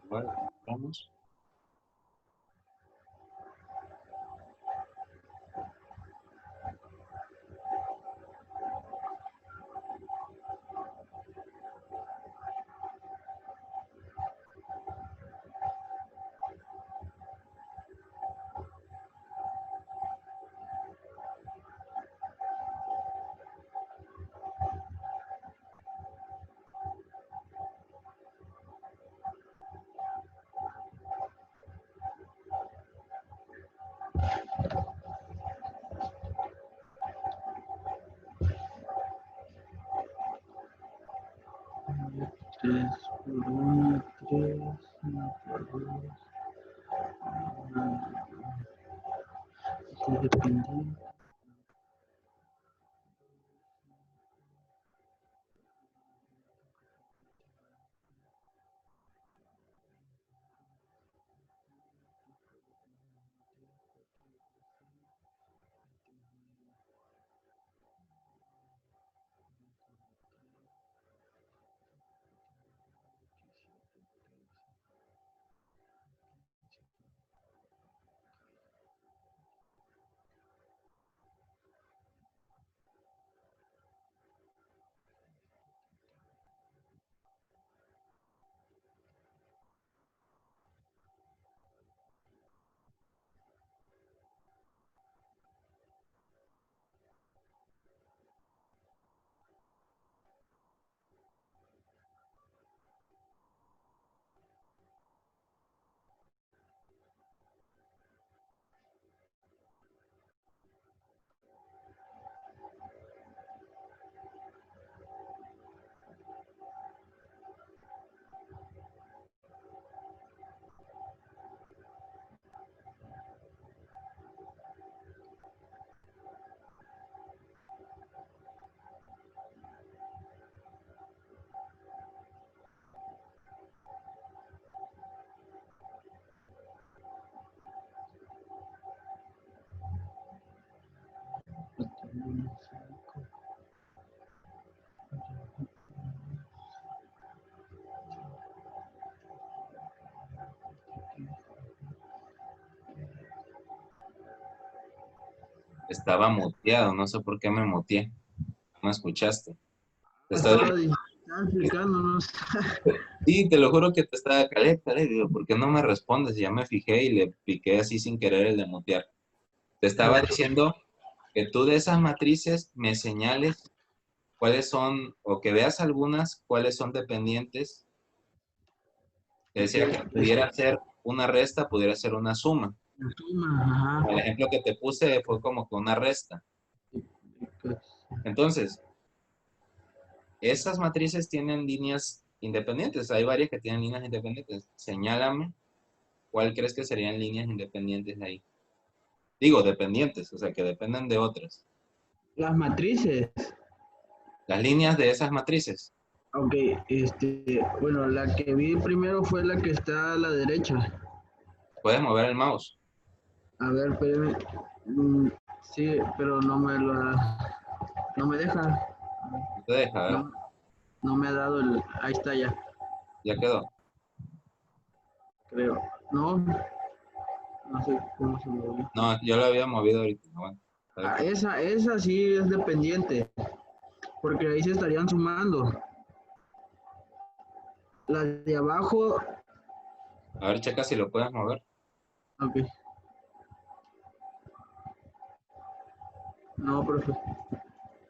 Igual, vamos. Tres por 1, 3, 1 por 2. Independiente. Estaba muteado, no sé por qué me muteé. No me escuchaste. Te estoy... Estaba explicándonos. Sí, te lo juro que te estaba calé, digo, ¿por qué no me respondes? Y ya me fijé y le piqué así sin querer el de mutear. Te estaba diciendo que tú de esas matrices me señales cuáles son, o que veas algunas, cuáles son dependientes. Te decía que pudiera ser una resta, pudiera ser una suma. La suma, ajá. El ejemplo que te puse fue como que una resta. Entonces, esas matrices tienen líneas independientes. Hay varias que tienen líneas independientes. Señálame cuál crees que serían líneas independientes ahí. Digo, dependientes, o sea, que dependen de otras. Las matrices. Las líneas de esas matrices. Ok, bueno, la que vi primero fue la que está a la derecha. Puedes mover el mouse. A ver, espérame. Sí, pero no me deja. No te deja, a ver. No, no me ha dado el. Ahí está ya, Ya quedó. creo. No, no sé cómo se movió. No, yo lo había movido ahorita. Bueno, Ah, esa sí es dependiente, porque ahí se estarían sumando. La de abajo, a ver, checa si lo puedes mover. ok. No, profe.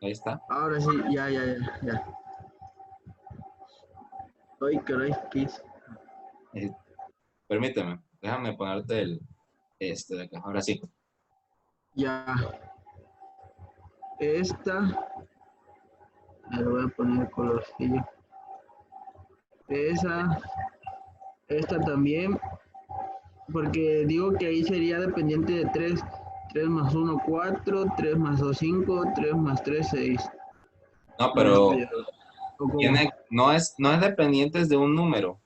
Ahí está. Ahora sí, ya. Ay, caray, ¿qué hice? Eh, permíteme. Déjame ponerte este de acá. Ahora sí. Ya. Esta, le voy a poner el colorcillo. Esta también, porque digo que ahí sería dependiente de 3. 3 más uno 4, 3 más 2 5, 3 más 3 6. No, No me pero estoy. ¿O cómo? no es dependiente de un número,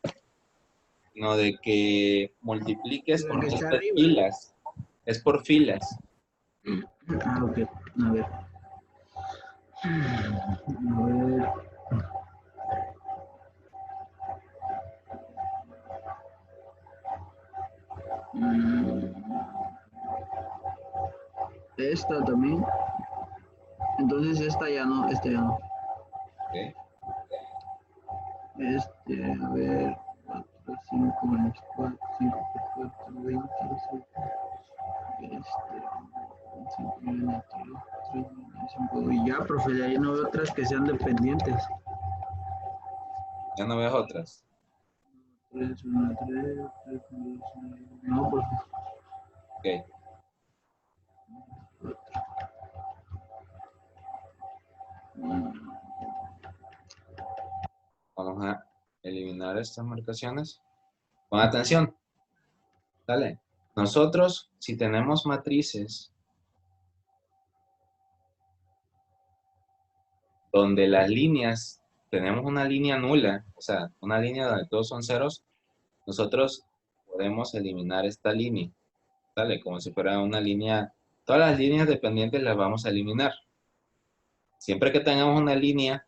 sino de que multipliques La con que está estas arriba. filas. Es por filas. Ah, ok. A ver. A ver. Mm, Esta también. Entonces esta ya no. ¿Ok? A ver. 4, 5 menos 4, 5 por 4, 20. 5 menos 3 menos 5. Y ya, profe, de ahí no veo otras que sean dependientes. Ya no ves otras. 3 1, 3, 3, 2, no, profe. Ok. Vamos a eliminar estas marcaciones. Con atención. Dale. Nosotros, si tenemos matrices donde las líneas, tenemos una línea nula, o sea, una línea donde todos son ceros, nosotros podemos eliminar esta línea. Dale, como si fuera una línea. Todas las líneas dependientes las vamos a eliminar. Siempre que tengamos una línea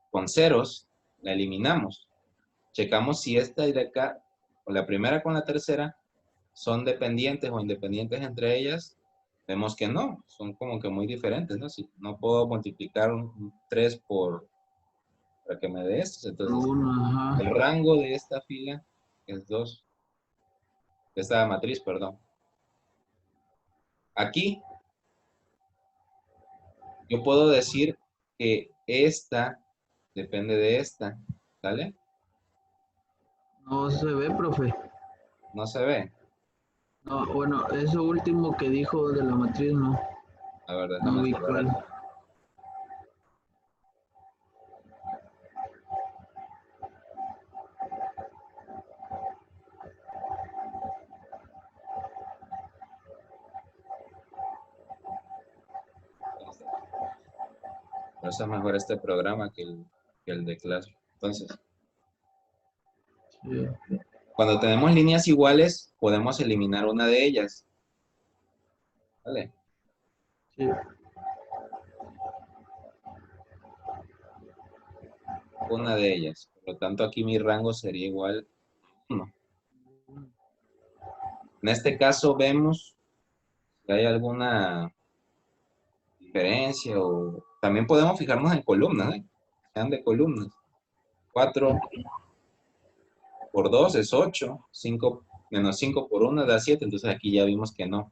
con ceros, la eliminamos. Checamos si esta de acá, o la primera con la tercera, son dependientes o independientes entre ellas. Vemos que no, son como que muy diferentes, ¿no? Si no puedo multiplicar un 3 para que me dé esto. Por Entonces, uno, el ajá. rango de esta fila es 2, de esta matriz, perdón. Aquí yo puedo decir que esta depende de esta, ¿vale? No se ve, profe. No se ve. No, bueno, eso último que dijo de la matriz, no. A ver, No déjame vi cerrar cuál. acá. Por eso es mejor este programa que el de clase. Entonces, Sí, cuando tenemos líneas iguales, podemos eliminar una de ellas, ¿vale? sí. Una de ellas. Por lo tanto, aquí mi rango sería igual a 1. En este caso vemos si hay alguna diferencia o también podemos fijarnos en columnas, ¿eh? Sean de columnas. 4 por 2 es 8, 5 menos 5 por 1 da 7, entonces aquí ya vimos que no.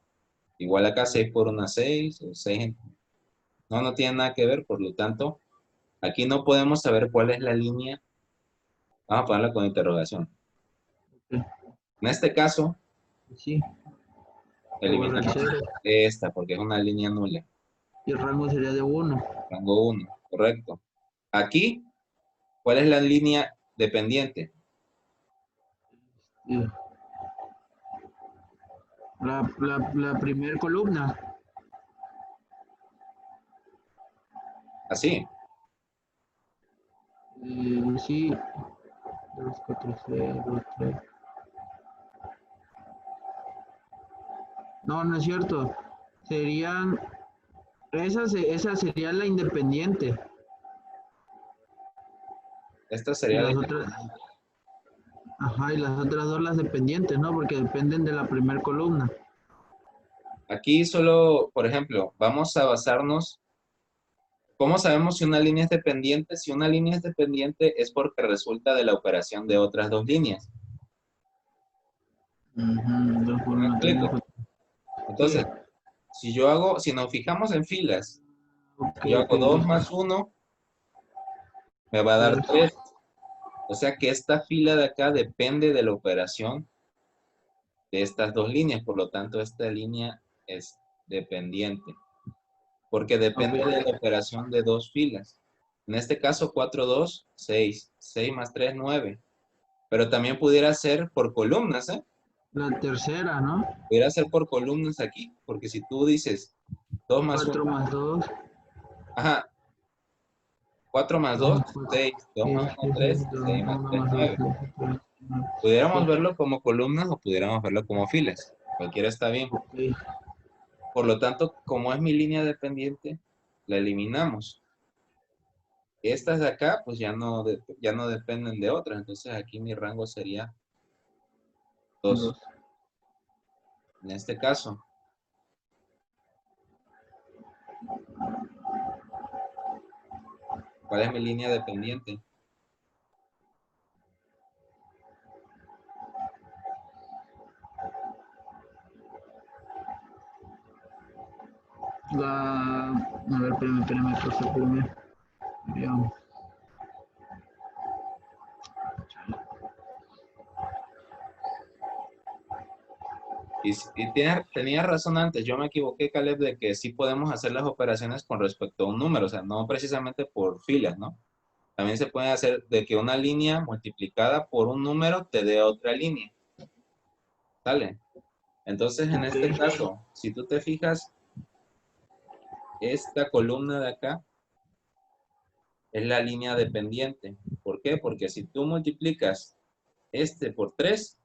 Igual acá 6 por 1 6, o 6, no, no tiene nada que ver, por lo tanto, aquí no podemos saber cuál es la línea. Vamos a ponerla con interrogación. Ok. En este caso, Sí, se borra el eliminamos cero. esta porque es una línea nula. Y el rango sería de uno. Rango 1, correcto. Aquí, ¿cuál es la línea dependiente? Sí. La primer columna. Así. Sí. 2, 4, 0, 3. No, no es cierto. Serían, esa sería la independiente. Esta Y sería la las otras, independiente. ajá, y las otras dos las dependientes, ¿no? Porque dependen de la primera columna. Aquí solo, por ejemplo, vamos a basarnos. ¿Cómo sabemos si una línea es dependiente? Si una línea es dependiente es porque resulta de la operación de otras dos líneas. Ujú, dos por ¿Me una, tres explico? por- Sí, Entonces, si nos fijamos en filas, ok, yo ok, hago 2 listo. más 1, me va a dar Tres. 3. O sea que esta fila de acá depende de la operación de estas dos líneas, por lo tanto esta línea es dependiente, porque Ok, depende de la operación de dos filas. En este caso 4, 2, 6. 6 más 3, 9. Pero también pudiera ser por columnas, ¿eh? la tercera, ¿no? Pudiera ser por columnas aquí, porque si tú dices 2 más 1, 4 más 2. ajá, 4 más 2, 6, 2 más 1, 3, 6 más 3, 9. Pudiéramos verlo como columnas o pudiéramos verlo como filas. Cualquiera está bien. Ok, Por lo tanto, como es mi línea dependiente, la eliminamos. Estas de acá, pues ya no dependen de otras. Entonces aquí mi rango sería 2. dos. En este caso, ¿cuál es mi línea dependiente? A ver, espérame, profe, espérame. Veamos. Tenía razón antes, yo me equivoqué, Caleb, de que sí podemos hacer las operaciones con respecto a un número, o sea, no precisamente por filas, ¿no? También se puede hacer de que una línea multiplicada por un número te dé otra línea. ¿Sale? Entonces, en Ok, este caso, si tú te fijas, esta columna de acá es la línea dependiente. ¿Por qué? Porque si tú multiplicas este por 3,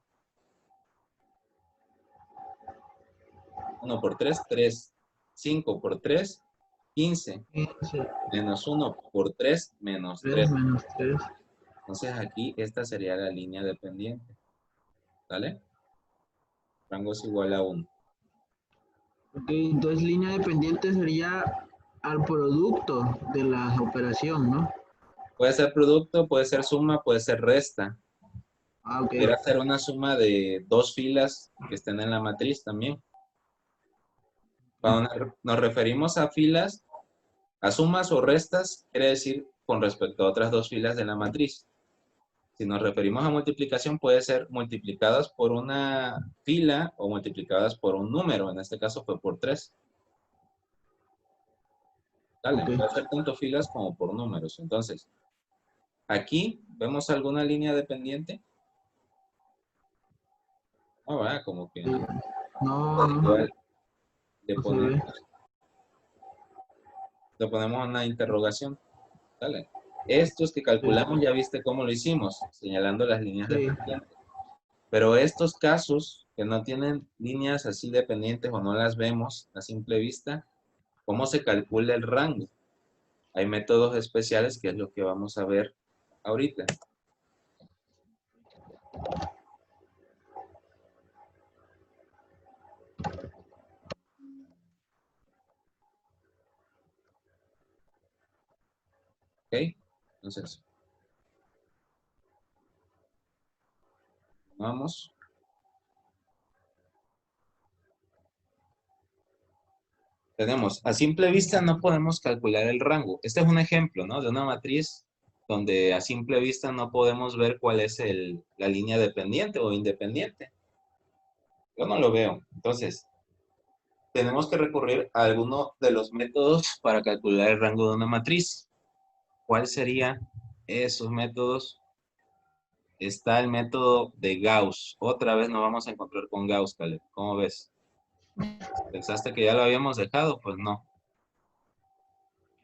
1 por 3, 3, 5 por 3, 15, 15, menos 1 por 3, menos 3 3. menos 3. Entonces aquí esta sería la línea dependiente. ¿Vale? Rango es igual a 1. Ok, entonces línea dependiente sería al producto de la operación, ¿no? Puede ser producto, puede ser suma, puede ser resta. Ah, ok. Pudiera ser una suma de dos filas que estén en la matriz también. Cuando nos referimos a filas, a sumas o restas, quiere decir con respecto a otras dos filas de la matriz. Si nos referimos a multiplicación, puede ser multiplicadas por una fila o multiplicadas por un número. En este caso fue por 3. Ok. Dale, puede ser tanto filas como por números. Entonces, aquí vemos alguna línea dependiente. No, ¿verdad? Como que no. No, no, Igual le no se ve. le ponemos una interrogación. Dale. Estos que Sí, calculamos, ya viste cómo lo hicimos, señalando las líneas sí. dependientes. Pero estos casos que no tienen líneas así dependientes o no las vemos a simple vista, ¿cómo se calcula el rango? Hay métodos especiales que es lo que vamos a ver ahorita. ¿Ok? Entonces, vamos. Tenemos, a simple vista no podemos calcular el rango. Este es un ejemplo, ¿no? De una matriz donde a simple vista no podemos ver cuál es la línea dependiente o independiente. Yo no lo veo. Entonces, tenemos que recurrir a alguno de los métodos para calcular el rango de una matriz. ¿Cuál sería esos métodos? Está el método de Gauss. Otra vez nos vamos a encontrar con Gauss, Caleb. ¿Cómo ves? ¿Pensaste que ya lo habíamos dejado? Pues no.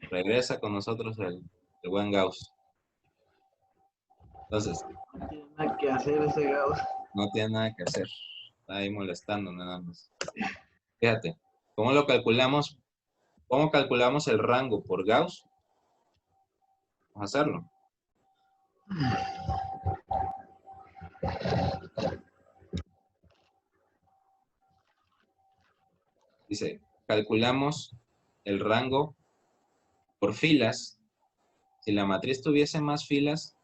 Regresa con nosotros el buen Gauss. Entonces, No tiene nada que hacer ese Gauss. no tiene nada que hacer. Está ahí molestando nada más. Fíjate, ¿cómo lo calculamos? ¿Cómo calculamos el rango por Gauss? Vamos a hacerlo. Dice, calculamos el rango por filas. Si la matriz tuviese más filas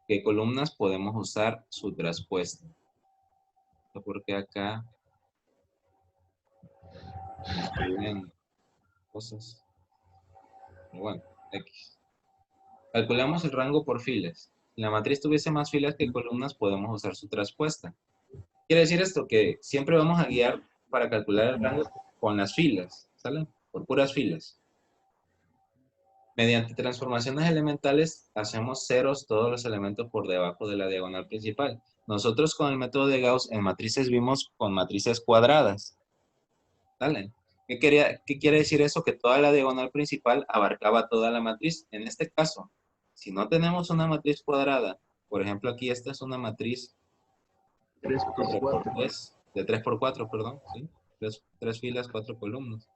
que columnas, podemos usar su traspuesta. Porque acá me escriben cosas. Pero bueno, X. Calculamos el rango por filas. Si la matriz tuviese más filas que columnas, podemos usar su traspuesta. Quiere decir esto que siempre vamos a guiar para calcular el rango con las filas, ¿sale? Por puras filas. Mediante transformaciones elementales hacemos ceros todos los elementos por debajo de la diagonal principal. Nosotros con el método de Gauss en matrices vimos con matrices cuadradas. ¿Sale? ¿Qué quiere decir eso? Que toda la diagonal principal abarcaba toda la matriz. En este caso, si no tenemos una matriz cuadrada, por ejemplo aquí esta es una matriz 3 por 4. de 3 por 4, perdón, ¿sí? Tres filas, 4 columnas.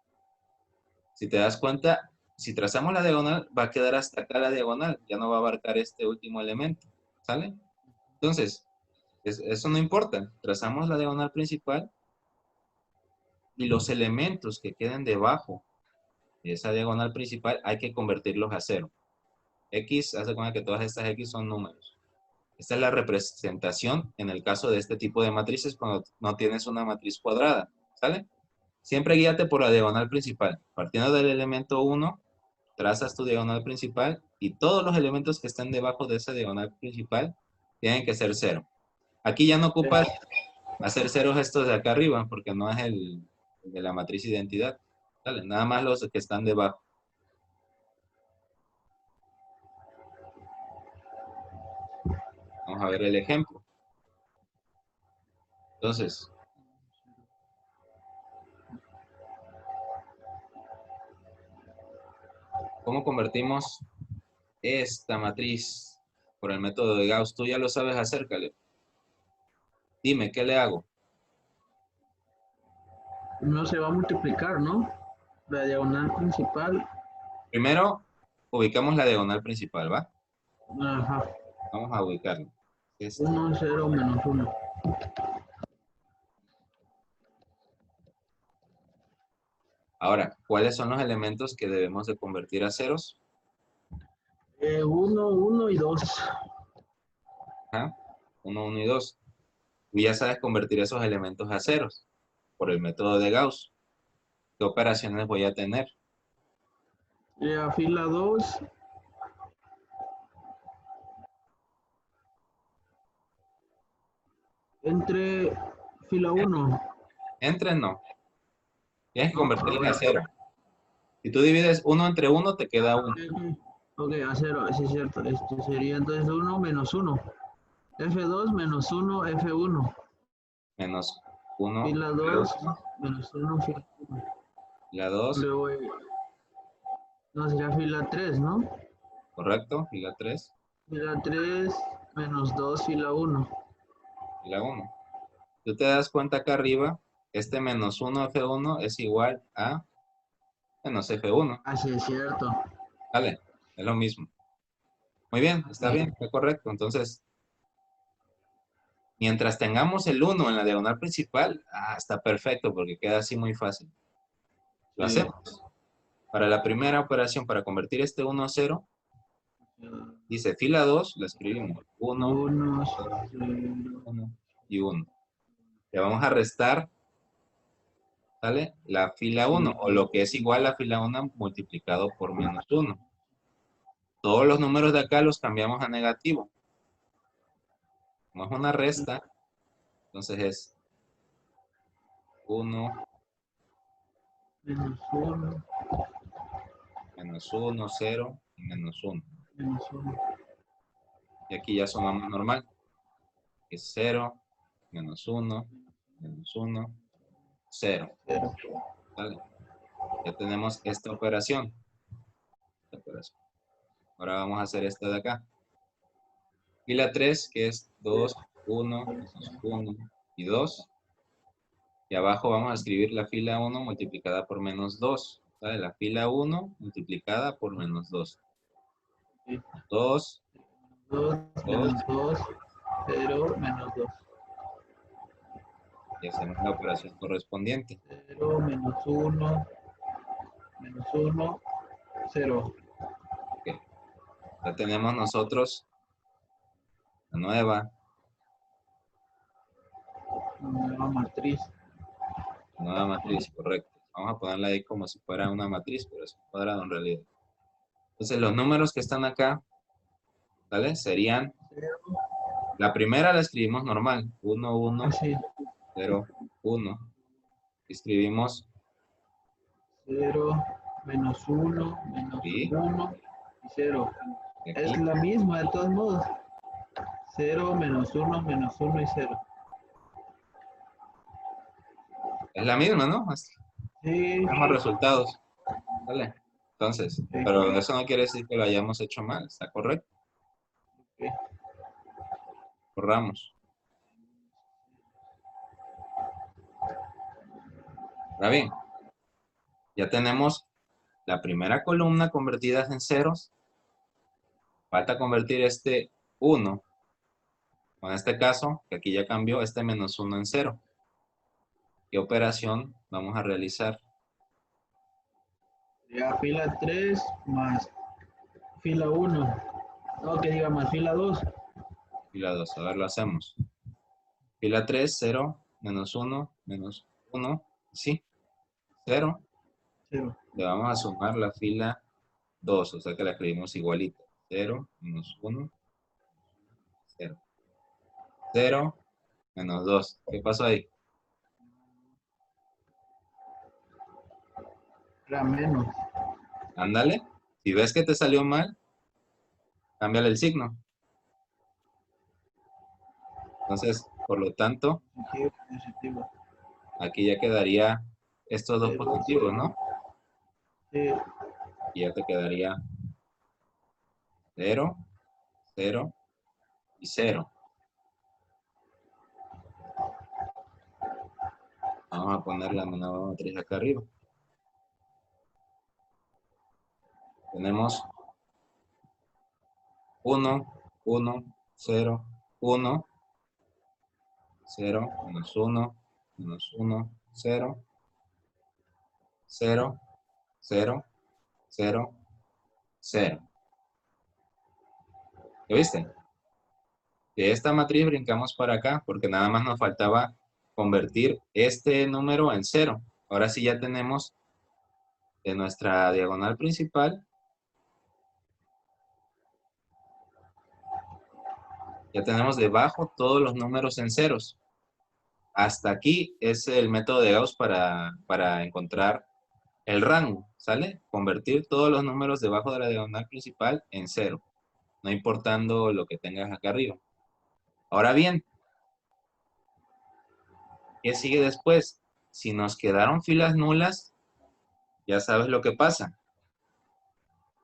Si te das cuenta, si trazamos la diagonal, va a quedar hasta acá la diagonal, ya no va a abarcar este último elemento, ¿sale? Entonces, eso no importa, trazamos la diagonal principal y los elementos que queden debajo de esa diagonal principal hay que convertirlos a cero. X, hace cuenta que todas estas X son números. Esta es la representación en el caso de este tipo de matrices cuando no tienes una matriz cuadrada, ¿sale? Siempre guíate por la diagonal principal. Partiendo del elemento 1, trazas tu diagonal principal y todos los elementos que estén debajo de esa diagonal principal tienen que ser cero. Aquí ya no ocupas hacer ceros estos de acá arriba porque no es el de la matriz identidad. ¿Sale? Nada más los que están debajo. Vamos a ver el ejemplo. Entonces, ¿cómo convertimos esta matriz por el método de Gauss? Tú ya lo sabes hacer, Caleb. Dime, ¿qué le hago? No se va a multiplicar, ¿no? La diagonal principal. Primero, ubicamos la diagonal principal, ¿va? Ajá. Vamos a ubicarla. 1, 0, menos 1. Ahora, ¿cuáles son los elementos que debemos de convertir a ceros? 1, 1 y 2. Ajá. 1, 1 y 2. Tú ya sabes convertir esos elementos a ceros por el método de Gauss. ¿Qué operaciones voy a tener? A fila 2. Entre fila 1. Entre no. Tienes que No, convertirlas a cero. Si tú divides 1 entre 1, te queda 1. Ok, a 0, sí es cierto. Este sería entonces 1 menos 1. F2 menos 1, F1. Menos 1. Fila 2 menos 1, fila 1. La 2. Luego, no, sería fila 3, ¿no? Correcto. Y la 3. Fila 3 menos 2, fila 1. Y la 1. Tú te das cuenta acá arriba, este menos 1 F1 es igual a menos F1. Así es cierto. Vale, es lo mismo. Muy bien, está Sí. bien, está correcto. Entonces, mientras tengamos el 1 en la diagonal principal, está perfecto porque queda así muy fácil. Lo Sí. hacemos. Para la primera operación, para convertir este 1 a 0, dice fila 2, la escribimos 1, 1, 1 y 1. Le vamos a restar, ¿sale? La fila 1, o lo que es igual a fila 1 multiplicado por menos 1. Todos los números de acá los cambiamos a negativo. Como es una resta, entonces es 1, menos 1, menos 1, 0 y menos 1. menos 1. Y aquí ya sumamos normal. Es 0, menos 1, menos 1, 0. ¿Vale? Ya tenemos esta operación. Ahora vamos a hacer esta de acá. Fila 3, que es 2, 1, 1 y 2. Y abajo vamos a escribir la fila 1 multiplicada por menos 2. ¿Vale? La fila 1 multiplicada por menos 2. Sí. 2, 2 2, menos 2, 0 menos 2. y hacemos la operación correspondiente. 0 menos 1, 0. Ok. Ya tenemos nosotros la Nueva matriz. nueva matriz, correcto. Vamos a ponerla ahí como si fuera una matriz, pero es un cuadrado en realidad. Entonces los números que están acá, ¿vale? Serían, 0, la primera la escribimos normal, 1, 1, así. 0, 1. Escribimos, 0, menos 1, menos ¿sí? 1 y 0. Y Es aquí, la misma de todos modos. 0, menos 1 y 0. es la misma, ¿no? Sí, Mismos resultados, ¿vale? Entonces, sí, pero eso no quiere decir que lo hayamos hecho mal, ¿está correcto? sí. Corramos. Ahora bien, ya tenemos la primera columna convertida en ceros. Falta convertir este 1. En este caso, que aquí ya cambió, este menos 1 en 0. ¿Qué operación vamos a realizar? Ya fila 3 más fila 1. No, que diga más fila 2. Fila 2, a ver, lo hacemos. Fila 3, 0, menos 1, sí, 0. 0. Le vamos a sumar la fila 2, o sea que la escribimos igualita. 0, menos 1, 0. 0, menos 2. ¿Qué pasó ahí? Era menos. Ándale. Si ves que te salió mal, cámbiale el signo. Entonces, por lo tanto, Positivo, positivo. aquí ya quedaría estos dos 0, positivos, 0. ¿no? Sí, Y ya te quedaría 0, 0 y 0. Vamos a poner la nueva matriz acá arriba. Tenemos 1, 1, 0, 1, 0, menos 1, menos 1, 0, 0, 0, 0, 0. ¿Lo viste? De esta matriz brincamos para acá porque nada más nos faltaba convertir este número en 0. Ahora sí ya tenemos de nuestra diagonal principal, ya tenemos debajo todos los números en ceros. Hasta aquí es el método de Gauss para encontrar el rango, ¿sale? Convertir todos los números debajo de la diagonal principal en 0, no importando lo que tengas acá arriba. Ahora bien, ¿qué sigue después? Si nos quedaron filas nulas, ya sabes lo que pasa.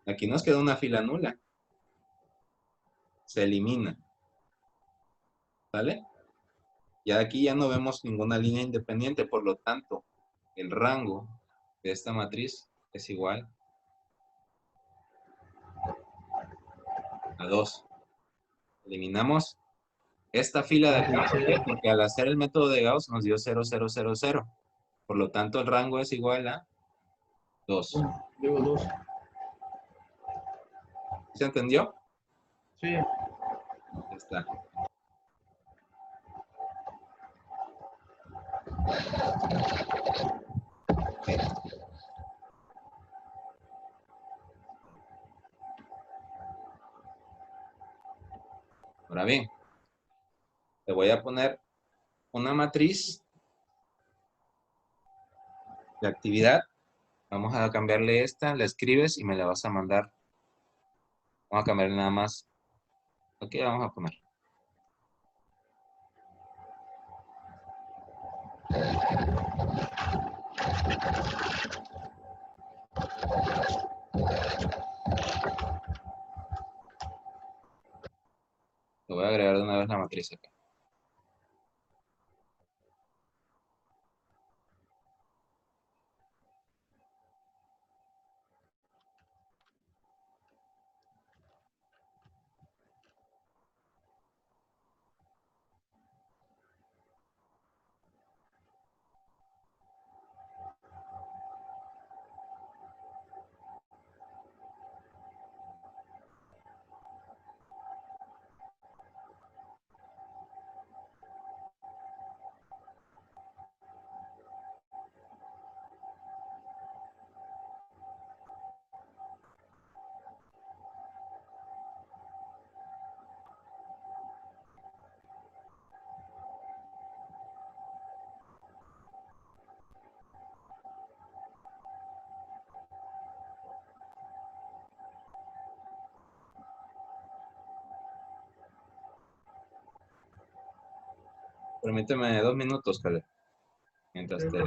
Aquí nos queda una fila nula. Se elimina, ¿sale? Ya aquí ya no vemos ninguna línea independiente, por lo tanto, el rango de esta matriz es igual a 2. Eliminamos esta fila de acá. ¿Por qué? Porque al hacer el método de Gauss nos dio 0, 0, 0, 0. Por lo tanto, el rango es igual a 2. digo 2. ¿Se entendió? Sí, Ya está. Bien. Ahora bien, te voy a poner una matriz de actividad. Vamos a cambiarle esta, la escribes y me la vas a mandar. Vamos a cambiarle nada más. Ok, vamos a poner. Te voy a agregar de una vez la matriz acá. Permíteme 2 minutos, Caleb, mientras te...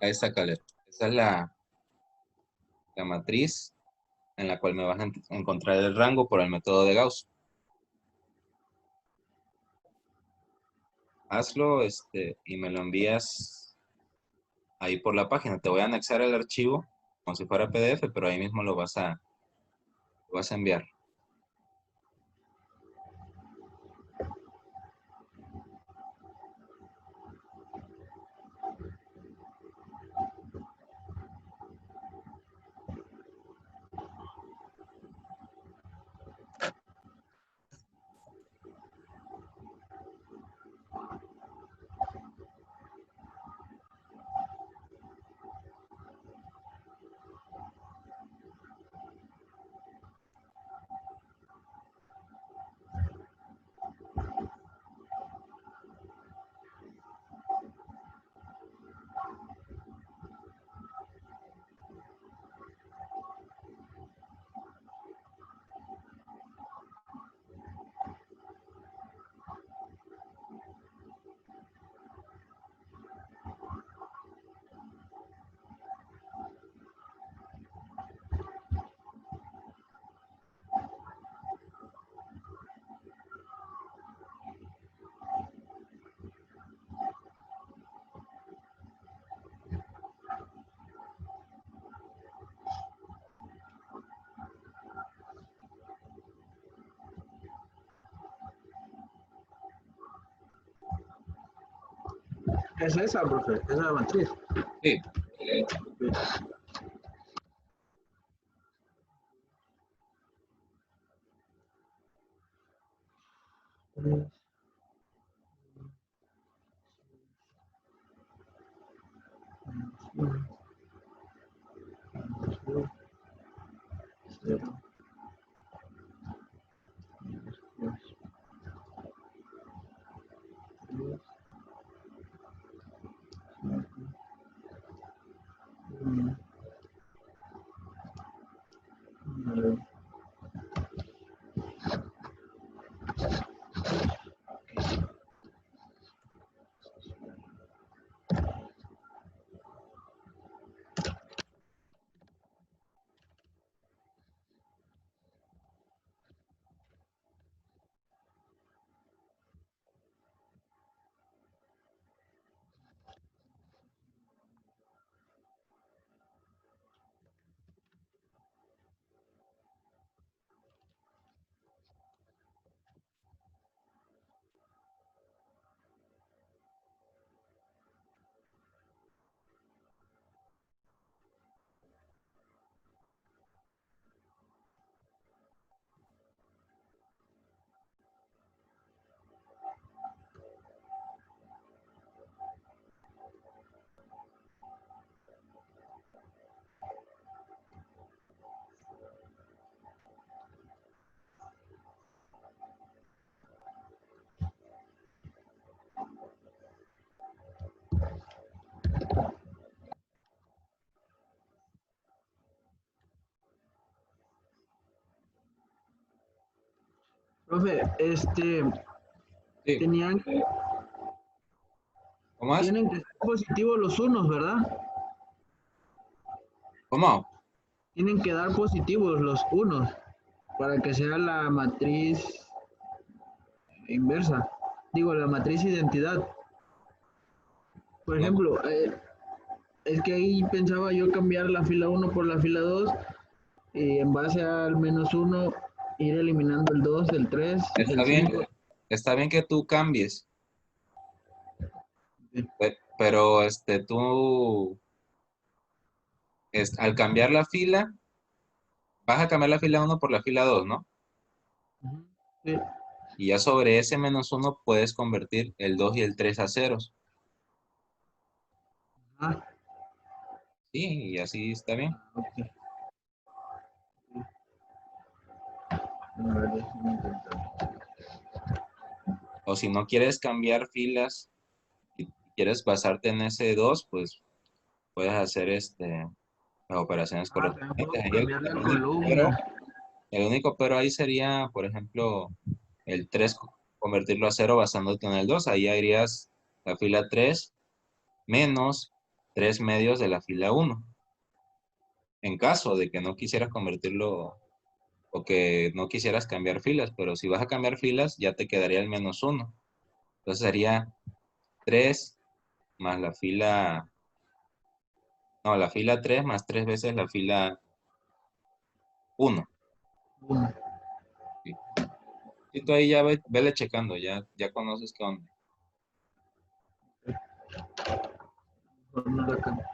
Ahí está, Caleb. Esa es la matriz en la cual me vas a encontrar el rango por el método de Gauss. Hazlo y me lo envías ahí por la página. Te voy a anexar el archivo como si fuera PDF, pero ahí mismo lo vas a enviar. Es esa, profe, esa es la matriz. Sí. Profe, Sí, tenían, ¿cómo es? tienen que ser positivos los unos, ¿verdad? ¿Cómo? Tienen que dar positivos los unos para que sea la matriz inversa. Digo, la matriz identidad. Por No, ejemplo, es que ahí pensaba yo cambiar la fila uno por la fila 2 y en base al menos uno ir eliminando el 2, el 3, está el bien, 5. está bien que tú cambies, pero tú, al cambiar la fila, vas a cambiar la fila uno por la fila 2, ¿no? Sí. Y ya sobre ese menos uno puedes convertir el 2 y el 3 a ceros. Ah, Sí, y así está bien. ok. A ver, déjame intentar. O si no quieres cambiar filas y quieres basarte en ese 2, pues puedes hacer las operaciones Ah, también correspondientes. puedo Ahí cambiar la columna. el único pero ahí sería, por ejemplo, el 3 convertirlo a cero basándote en el 2. Ahí harías la fila 3 menos 3 medios de la fila uno. En caso de que no quisieras convertirlo o que no quisieras cambiar filas, pero si vas a cambiar filas ya te quedaría el menos uno. Entonces sería 3 más la fila, no, la fila 3 más 3 veces la fila uno. Uno. Sí. Y tú ahí ya vele checando, ya conoces qué onda. Mejor no la cambio.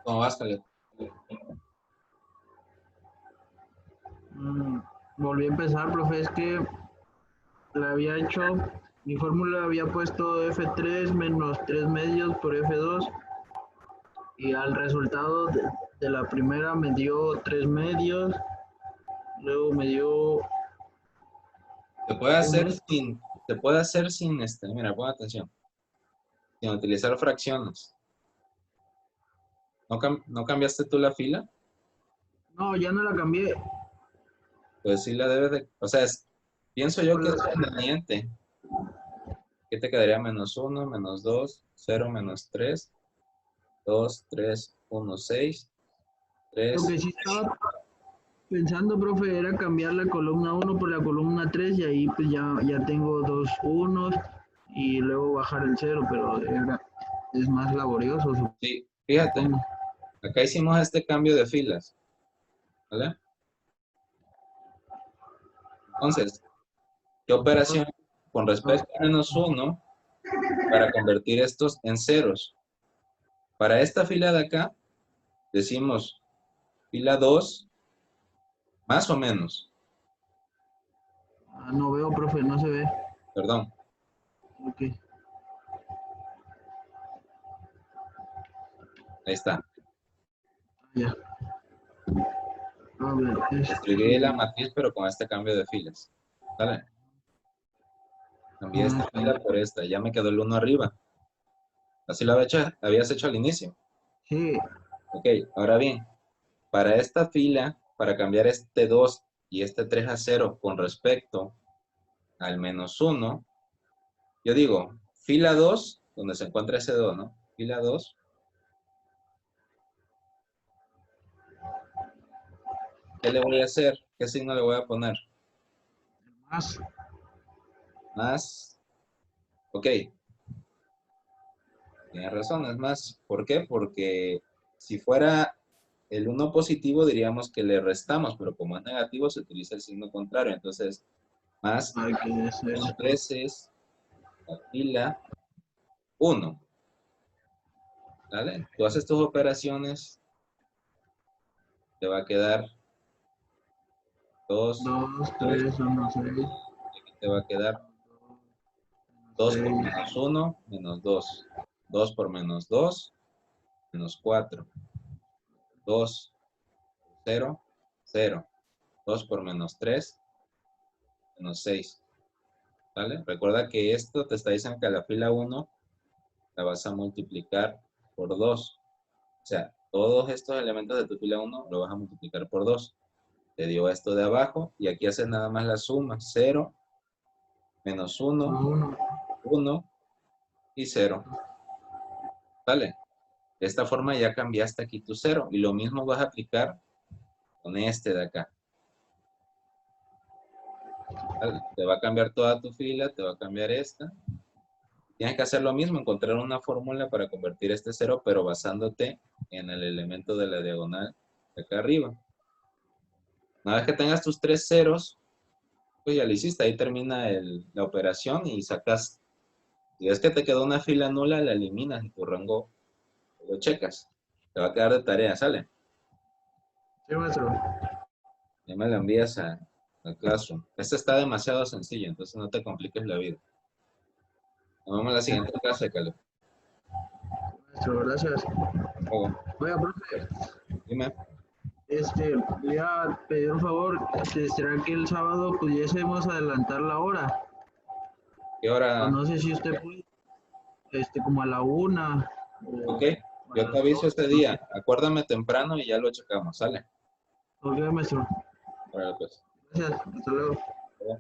¿Cómo vas, Caleb? Volví a empezar, profe, es que le había hecho, mi fórmula había puesto F3 menos 3 medios por F2 y al resultado de la primera me dio 3 medios, luego me dio Se puede hacer un... sin, mira, pon atención, sin utilizar fracciones. ¿No cambiaste tú la fila? No, ya no la cambié. Pues sí la debes de, o sea, pienso yo Por que es la- conveniente. ¿Qué te quedaría? Menos 1, menos 2, 0, menos 3, 2, 3, 1, 6, Lo 3. que sí estaba pensando, profe, era cambiar la columna 1 por la columna 3 y ahí pues ya tengo dos unos y luego bajar el 0, pero es más laborioso, Sí, fíjate, supongo. acá hicimos este cambio de filas, ¿vale? Entonces, ¿qué operación con respecto a menos 1 para convertir estos en ceros? Para esta fila de acá, decimos fila 2 más o menos, Ah, no veo, profe, no se ve. perdón, Ok, ahí está. ya. A ver, Escribí la matriz, pero con este cambio de filas, ¿vale? Cambié esta fila por esta, ya me quedó el 1 arriba. Así lo habías hecho al inicio. sí, Ok, ahora bien, para esta fila, para cambiar este 2 y este 3 a 0 con respecto al menos 1, yo digo, fila 2, donde se encuentra ese 2, ¿no? Fila 2. ¿Qué le voy a hacer? ¿Qué signo le voy a poner? más. Más. Ok, tienes razón, es más. ¿Por qué? Porque si fuera el 1 positivo, diríamos que le restamos, pero como es negativo, se utiliza el signo contrario. Entonces, más Hay que hacer. 2 veces la fila 1. ¿Vale? Tú haces tus operaciones, te va a quedar 2, 2, 2, 3, 1, 6, y aquí te va a quedar 2 por 6. menos 1, menos 2. 2 por menos 2, menos 4. 2, 0, 0. 2 por menos 3, menos 6. ¿Vale? Recuerda que esto te está diciendo que la fila 1 la vas a multiplicar por 2. O sea, todos estos elementos de tu fila 1 lo vas a multiplicar por 2. Te dio esto de abajo y aquí haces nada más la suma. 0, menos 1, 1. 1 y 0. ¿Vale? De esta forma ya cambiaste aquí tu 0. Y lo mismo vas a aplicar con este de acá. ¿Vale? Te va a cambiar toda tu fila, te va a cambiar esta. Tienes que hacer lo mismo, encontrar una fórmula para convertir este 0, pero basándote en el elemento de la diagonal de acá arriba. Una vez que tengas tus 3 ceros, pues ya lo hiciste. Ahí termina la operación y sacas. Si es que te quedó una fila nula, la eliminas y tu rango lo checas. Te va a quedar de tarea, ¿sale? Sí, maestro. Ya me lo envías al Classroom. Esta está demasiado sencilla, entonces no te compliques la vida. Nos vemos en la siguiente clase, Caleb. Maestro, gracias. Luego, Oiga, profe, dime, voy a pedir un favor. ¿Será que el sábado pudiésemos adelantar la hora? ¿qué O hora? no sé si usted puede, como a la 1 Ok, o a yo te las aviso 2, ese no sé. día. Acuérdame temprano y ya lo checamos, ¿sale? Ok, maestro. Órale, pues. Gracias. Hasta luego. Luego.